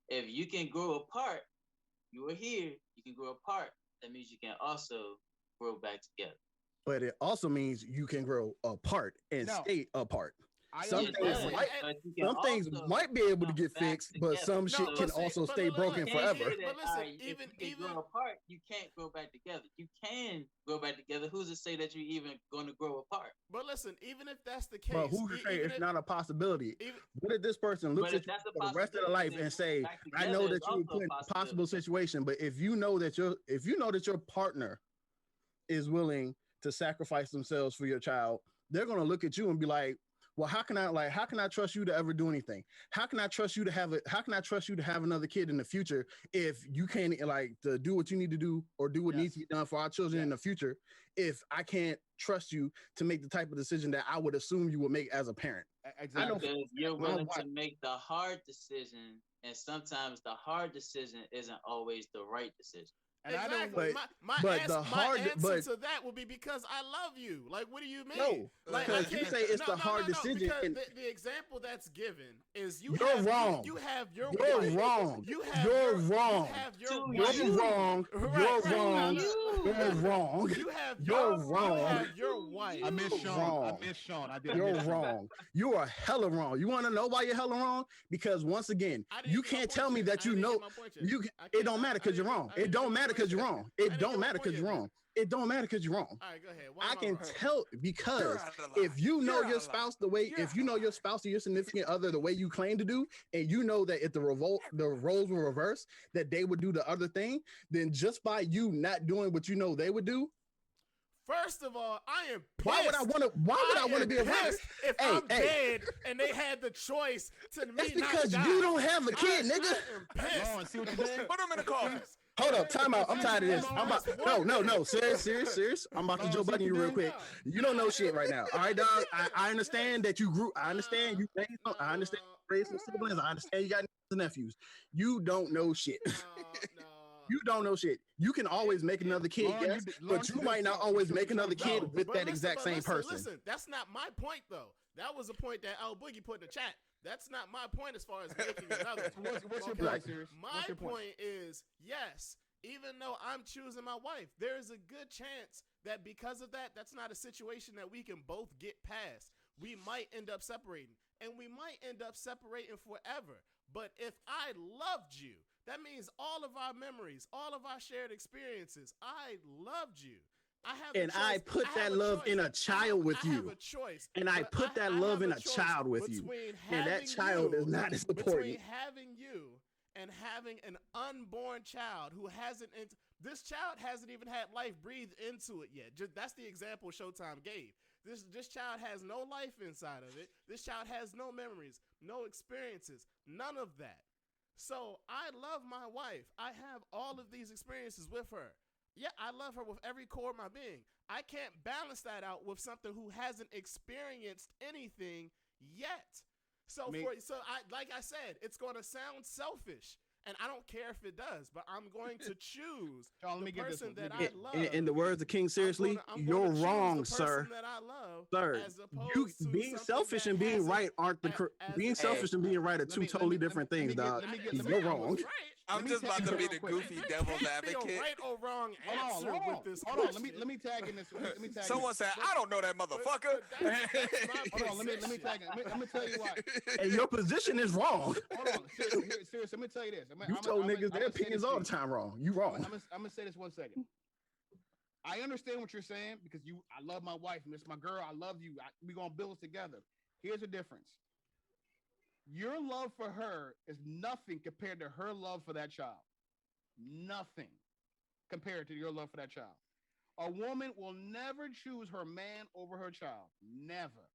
if you can grow apart, you are here, you can grow apart. That means you can also grow back together. But it also means you can grow apart and stay apart. Some things might be able to get fixed, but some shit can also stay broken forever. But listen, even grow apart, you can't grow back together. You can grow back together. Who's to say that you're even going to grow apart? But listen, even if that's the case, but who's to say it's not a possibility? What if this person looks at you for the rest of their life and say, "I know that you were put in a possible situation, but if you know that your partner is willing to sacrifice themselves for your child, they're going to look at you and be like, well, how can I trust you to ever do anything? How can I trust you to have another kid in the future if you can't to do what you need to do or do what needs to be done for our children in the future? If I can't trust you to make the type of decision that I would assume you would make as a parent. Exactly. Because you're willing to make the hard decision, and sometimes the hard decision isn't always the right decision. And exactly. My answer to that would be because I love you. Like, what do you mean? No, because you say it's the hard decision. The example that's given is you're wrong. You have your You're wife. wrong. You're wrong. You're wrong. You're wrong. You're wrong. You're wrong. Your wife. I miss Sean. You're wrong. You are hella wrong. You want to know why you're hella wrong? Because once again, you can't tell me that you know. It don't matter because you're wrong. It don't matter because you're wrong. It don't matter because you're wrong. It don't matter because you're wrong. All right, go ahead. I can tell because if you know your spouse if you know your spouse or your significant other the way you claim to do, and you know that if the roles were reversed, that they would do the other thing, then just by you not doing what you know they would do, First of all, I am pissed. Why would I want to be a pissed if I'm dead and they had the choice to me That's not because die. you don't have a kid, nigga. I am pissed. Lawrence, see what you did? Put him in the car. Hold up, time out. I'm tired of this. No. Serious. I'm about to Joe Budden you real quick. You don't know shit right now. All right, dog. I understand that you grew. I understand you raised. I understand you raised some siblings. I understand you got nieces and nephews. You don't know shit. No. You don't know shit. You can always make another kid, yes, but you might not always make another kid with that exact same person. Listen, that's not my point, though. That was a point that Al Boogie put in the chat. That's not my point as far as making another. What's your point, Sirius? My point is, yes, even though I'm choosing my wife, there is a good chance that because of that, that's not a situation that we can both get past. We might end up separating, and we might end up separating forever. But if I loved you, that means all of our memories, all of our shared experiences, I loved you. I put that love in a child with you. I have a choice. And I put that love in a child with you. And that child is not as important. Between having you and having an unborn child who this child hasn't even had life breathed into it yet. That's the example Showtime gave. This child has no life inside of it. This child has no memories, no experiences, none of that. So I love my wife. I have all of these experiences with her. Yeah, I love her with every core of my being. I can't balance that out with something who hasn't experienced anything yet. Like I said, it's going to sound selfish, and I don't care if it does, but I'm going to choose the person that I love. In the words of King, seriously, you're wrong, sir. That I love, sir, you being selfish and being right aren't being selfish and being right are two totally different things, dog. You're wrong. I'm just about to be the goofy devil's advocate. Right or wrong answer with this hold on. question. Let me tag in this. Someone said, "I don't know that motherfucker." Hold on. Let me tag in. Let me tell you why. And your position is wrong. Hold on. Seriously, let me tell you this. You told niggas their opinions all the time wrong. You wrong. I'm gonna say this 1 second. I understand what you're saying because I love my wife and it's my girl. I love you. We gonna build this together. Here's the difference. Your love for her is nothing compared to her love for that child. Nothing compared to your love for that child. A woman will never choose her man over her child. Never.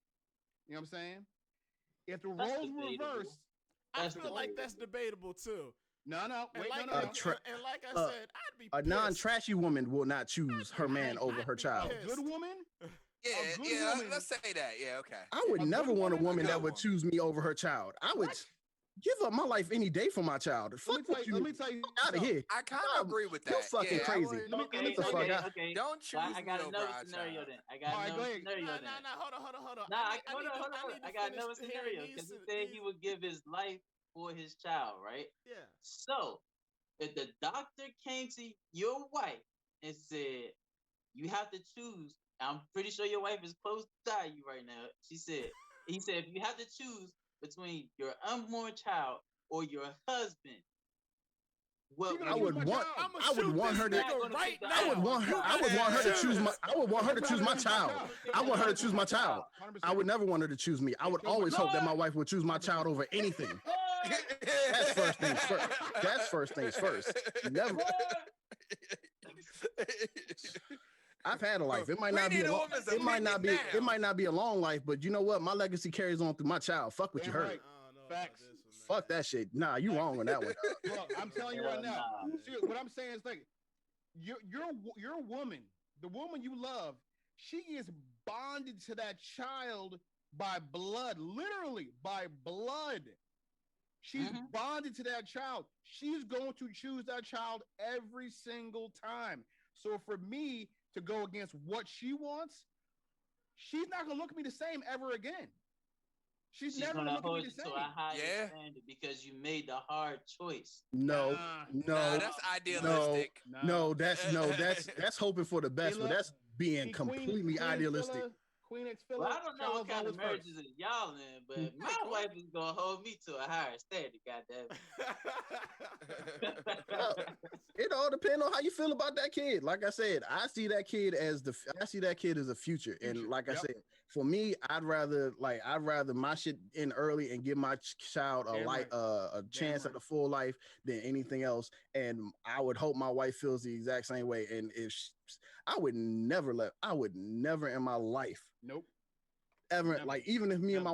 You know what I'm saying? If the roles were reversed, I feel like that's debatable too. No. And like I said, I'd be a non-trashy woman will not choose her man over her child. A good woman? Yeah, let's say that. Yeah, okay. I would never want a woman that would choose me over her child. I would give up my life any day for my child. Let me tell you out of here. I kind of agree with that. You're fucking crazy. Okay. Don't choose I got another scenario then. I got another scenario then. Hold on. I got another scenario because he said he would give his life for his child, right? Yeah. So, if the doctor came to your wife and said, you have to choose, I'm pretty sure your wife is close to die you right now. He said, if you have to choose between your unborn child or your husband, I would want her to choose my child. I want her to choose my child. I would never want her to choose me. I would always hope that my wife would choose my child over anything. That's first things first. Never. I've had a life. It might not be a long life, but you know what? My legacy carries on through my child. Fuck what you heard. Right. Facts. Fuck that shit. Nah, you wrong on that one. Look, I'm telling you right now. What I'm saying is like, your woman, the woman you love, she is bonded to that child by blood, literally by blood. She's bonded to that child. She's going to choose that child every single time. So for me to go against what she wants, she's not gonna look at me the same ever again. She's never gonna hold you to a higher standard because you made the hard choice. No, that's idealistic. That's hoping for the best, but that's being completely idealistic. Queen X Philla. Well, I don't know what kind of marriages y'all in, but my wife is gonna hold me to a higher standard. Goddamn. It all depends on how you feel about that kid. Like I said, I see that kid as a future, and like I said, For me, I'd rather my shit in early and give my child a chance at a full life than anything else. And I would hope my wife feels the exact same way. And I would never in my life. Nope. Ever Never. like even if my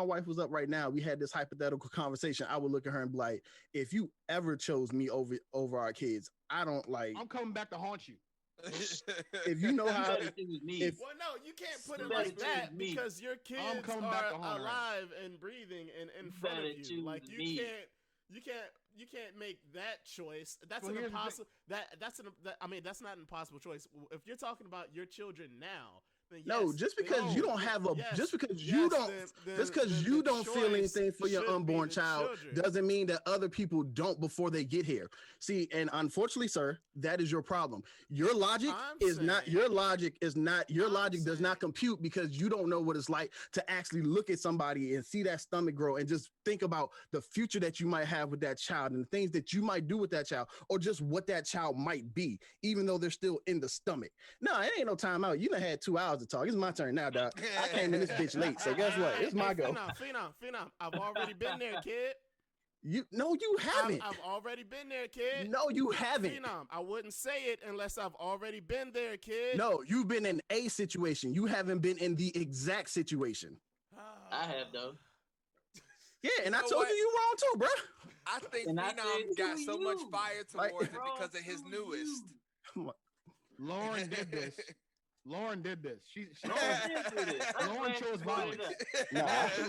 wife was up right now, we had this hypothetical conversation. I would look at her and be like, if you ever chose me over our kids, I'm coming back to haunt you. If you know how, well, no, you can't put it like that because your kids are alive and breathing in front of you. Like you can't make that choice. That's an impossible. That's not an impossible choice. If you're talking about your children now. No, just because you don't have just because you don't feel anything for your unborn child doesn't mean that other people don't before they get here. See, and unfortunately, sir, that is your problem. Your logic does not compute because you don't know what it's like to actually look at somebody and see that stomach grow and just think about the future that you might have with that child and the things that you might do with that child or just what that child might be, even though they're still in the stomach. No, it ain't no time out. You done had 2 hours to talk. It's my turn now, dog. I came in this bitch late, so guess what? It's my go. Phenom. I've already been there, kid. You haven't. I've already been there, kid. No, you haven't. Phenom, I wouldn't say it unless I've already been there, kid. No, you've been in a situation. You haven't been in the exact situation. I have though. Yeah, and I told you wrong too, bro. I think Phenom got so much fire towards it because of his newest. Lauren did this. Lauren did this. She Lauren chose violence. No, She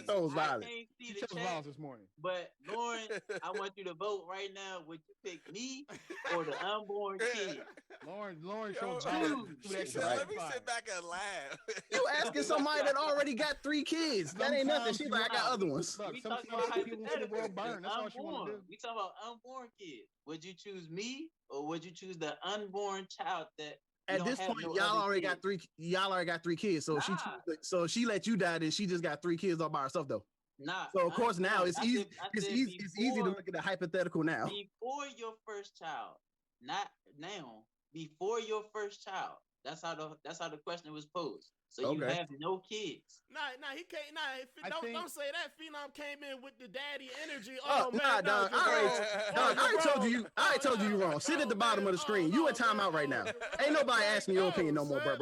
chose violence this morning. But Lauren, I want you to vote right now. Would you pick me or the unborn kid? Lauren chose violence. Let me sit back and laugh. You asking somebody that already got 3 kids? That ain't nothing. She's like, I got other ones. We talking about hypothetical. We talking about unborn kids. Would you choose me or would you choose the unborn child that? At this point, y'all already got 3 kids. So she let you die, then she just got 3 kids all by herself though. Nah. So of course now it's easy. It's easy to look at the hypothetical now. Before your first child, not now. Before your first child. That's how the question was posed. So you have no kids. Nah, he can't. Don't say that. Phenom came in with the daddy energy. Dog. I told you you wrong. Sit at the bottom of the screen. You in timeout right now. Ain't nobody asking your opinion no more, bro.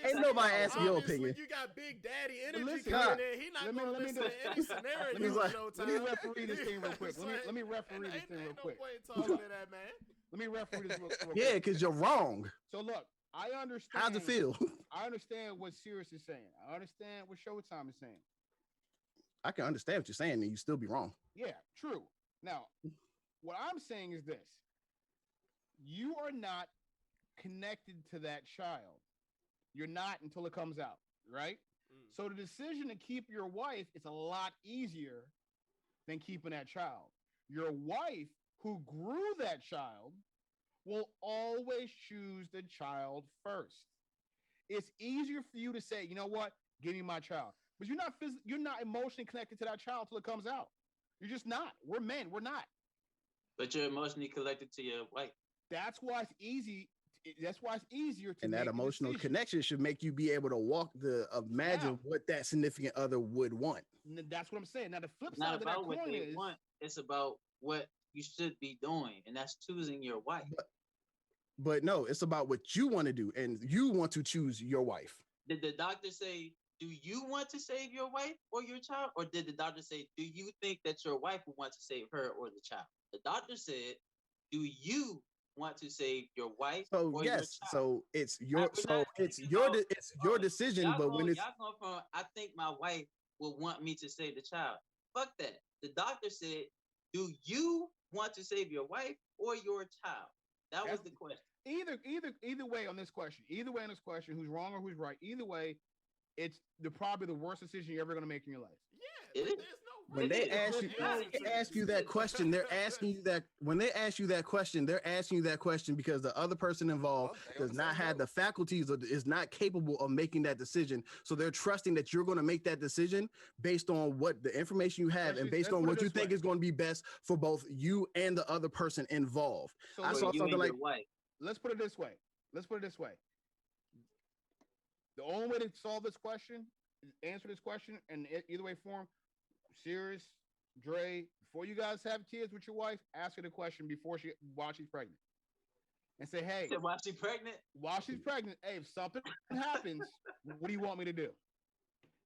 Ain't nobody asking your opinion. You got big daddy energy coming in. He not gonna listen to any scenario. Let me referee this thing real quick. Let me referee this thing real quick. Talking to that, man. Let me referee this real quick. Yeah, because you're wrong. So look. I understand. How's it feel? I understand what Sirius is saying. I understand what Showtime is saying. I can understand what you're saying, and you still be wrong. Yeah, true. Now, what I'm saying is this: you are not connected to that child. You're not until it comes out, right? So the decision to keep your wife is a lot easier than keeping that child. Your wife, who grew that child, will always choose the child first. It's easier for you to say, you know what, give me my child. But you're not emotionally connected to that child until it comes out. You're just not. We're men. We're not. But you're emotionally connected to your wife. That's why it's easy. That's why it's easier to. And that emotional connection should make you be able to imagine what that significant other would want. That's what I'm saying. Now the flip side of that coin is, it's about what you should be doing, and that's choosing your wife. But no, it's about what you want to do, and you want to choose your wife. Did the doctor say, do you want to save your wife or your child? Or did the doctor say, do you think that your wife would want to save her or the child? The doctor said, do you want to save your wife or your child? So it's your decision. But when it's y'all going from, I think my wife will want me to save the child. Fuck that. The doctor said, do you want to save your wife or your child? That was the question. Either way on this question. Either way on this question, who's wrong or who's right. Either way, it's probably the worst decision you're ever going to make in your life. Yeah, there's no. When they ask you that question, they're asking you that. When they ask you that question, they're asking you that question because the other person involved does not have the faculties or is not capable of making that decision. So they're trusting that you're going to make that decision based on what the information you have and based on what you think is going to be best for both you and the other person involved. So I saw something like. Let's put it this way. The only way to solve this question is answer this question in either way form. Serious, Dre, before you guys have kids with your wife, ask her the question while she's pregnant. And say, hey, while she's pregnant? While she's pregnant, hey, if something happens, what do you want me to do?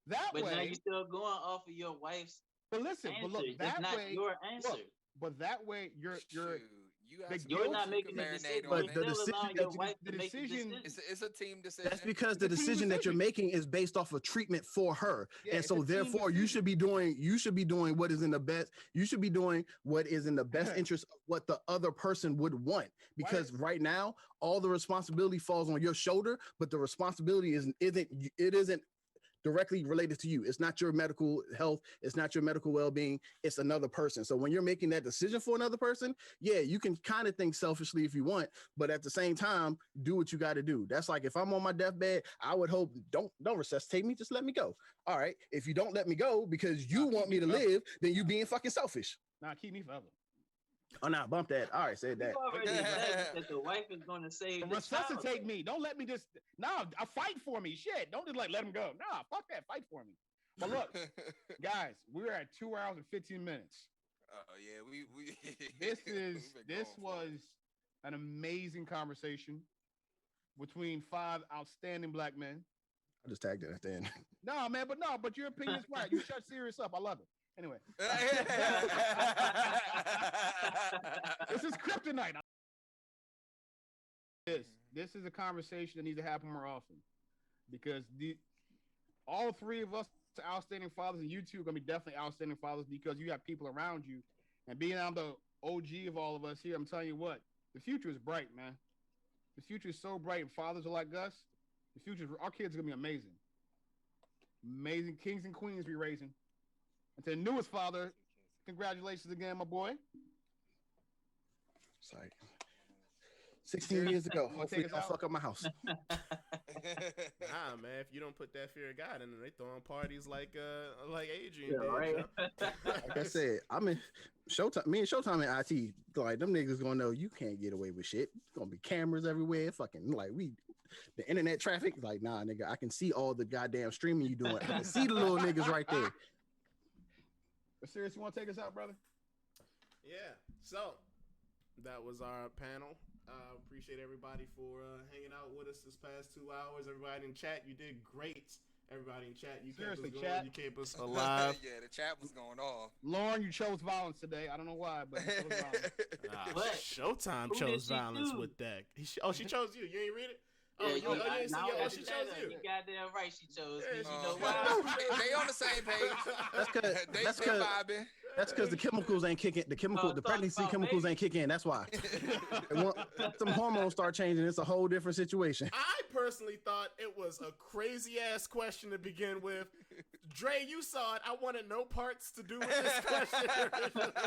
But now you're still going off of your wife's But listen, answer. but look, That's not your answer. Look, but that way you're you're not making the decision. But the decision, it's a team decision. That's because the decision that you're making is based off of treatment for her, and so therefore you should be doing what is in the best. You should be doing what is in the best interest of what the other person would want. Because right now, all the responsibility falls on your shoulder, but the responsibility isn't directly related to you. It's not your medical health. It's not your medical well-being. It's another person. So when you're making that decision for another person, yeah, you can kind of think selfishly if you want, but at the same time, do what you got to do. That's like if I'm on my deathbed, I would hope don't resuscitate me. Just let me go. All right. If you don't let me go because you want me to live, then you being fucking selfish. Nah, keep me forever. Oh, nah, bump that. All right, said that. That the wife is going to say, resuscitate me. Don't let me just, fight for me. Shit. Don't just let him go. Nah, fuck that. Fight for me. But look, guys, we're at 2 hours and 15 minutes. Oh, yeah. We This was an amazing conversation between 5 outstanding black men. I just tagged it at the end. No, man, but your opinion is right. You shut serious up. I love it. Anyway, this is kryptonite. This is a conversation that needs to happen more often because all three of us are outstanding fathers, and you two are gonna be definitely outstanding fathers because you have people around you. And being I'm the OG of all of us here, I'm telling you what, the future is bright, man. The future is so bright, and fathers are like us. The future, our kids are gonna be amazing, amazing kings and queens we're raising. And to the newest father, congratulations again, my boy. Sorry. 16 years ago. Hopefully I'll fuck up my house. Nah, man. If you don't put that fear of God in them, they throwing parties like Adrian did. Right? Like I said, I'm in Showtime. Me and Showtime in IT, like them niggas gonna know you can't get away with shit. It's gonna be cameras everywhere. Fucking the internet traffic. Like, nah, nigga, I can see all the goddamn streaming you doing. I can see the little niggas right there. But seriously, you want to take us out, brother? Yeah. So that was our panel. Appreciate everybody for hanging out with us this past 2 hours. Everybody in chat, you did great. Everybody in chat, you kept us going. You kept us alive. Yeah, the chat was going off. Lauren, you chose violence today. I don't know why, but you chose violence. Showtime chose violence with that. She chose you. You ain't read it? She chose you. You goddamn right, she chose me. You know why? They on the same page. That's because the chemicals ain't kicking. The pregnancy chemicals ain't kicking. That's why. Some hormones start changing. It's a whole different situation. I personally thought it was a crazy ass question to begin with. Dre, you saw it. I wanted no parts to do with this question. But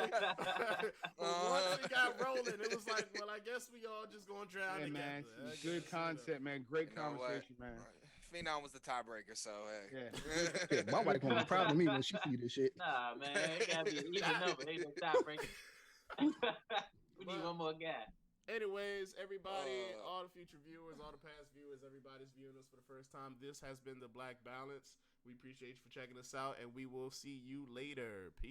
once it got rolling, it was like, well, I guess we all just gonna drown together. Man, good concept, man. Great conversation, man. Phenom was the tiebreaker, so hey. Yeah, my wife gonna be proud of me when she see this shit. Nah, man, it gotta be an even number. Ain't no tiebreaker. We need one more guy. Anyways, everybody, all the future viewers, all the past viewers, everybody's viewing us for the first time. This has been the Black Balance. We appreciate you for checking us out, and we will see you later. Peace.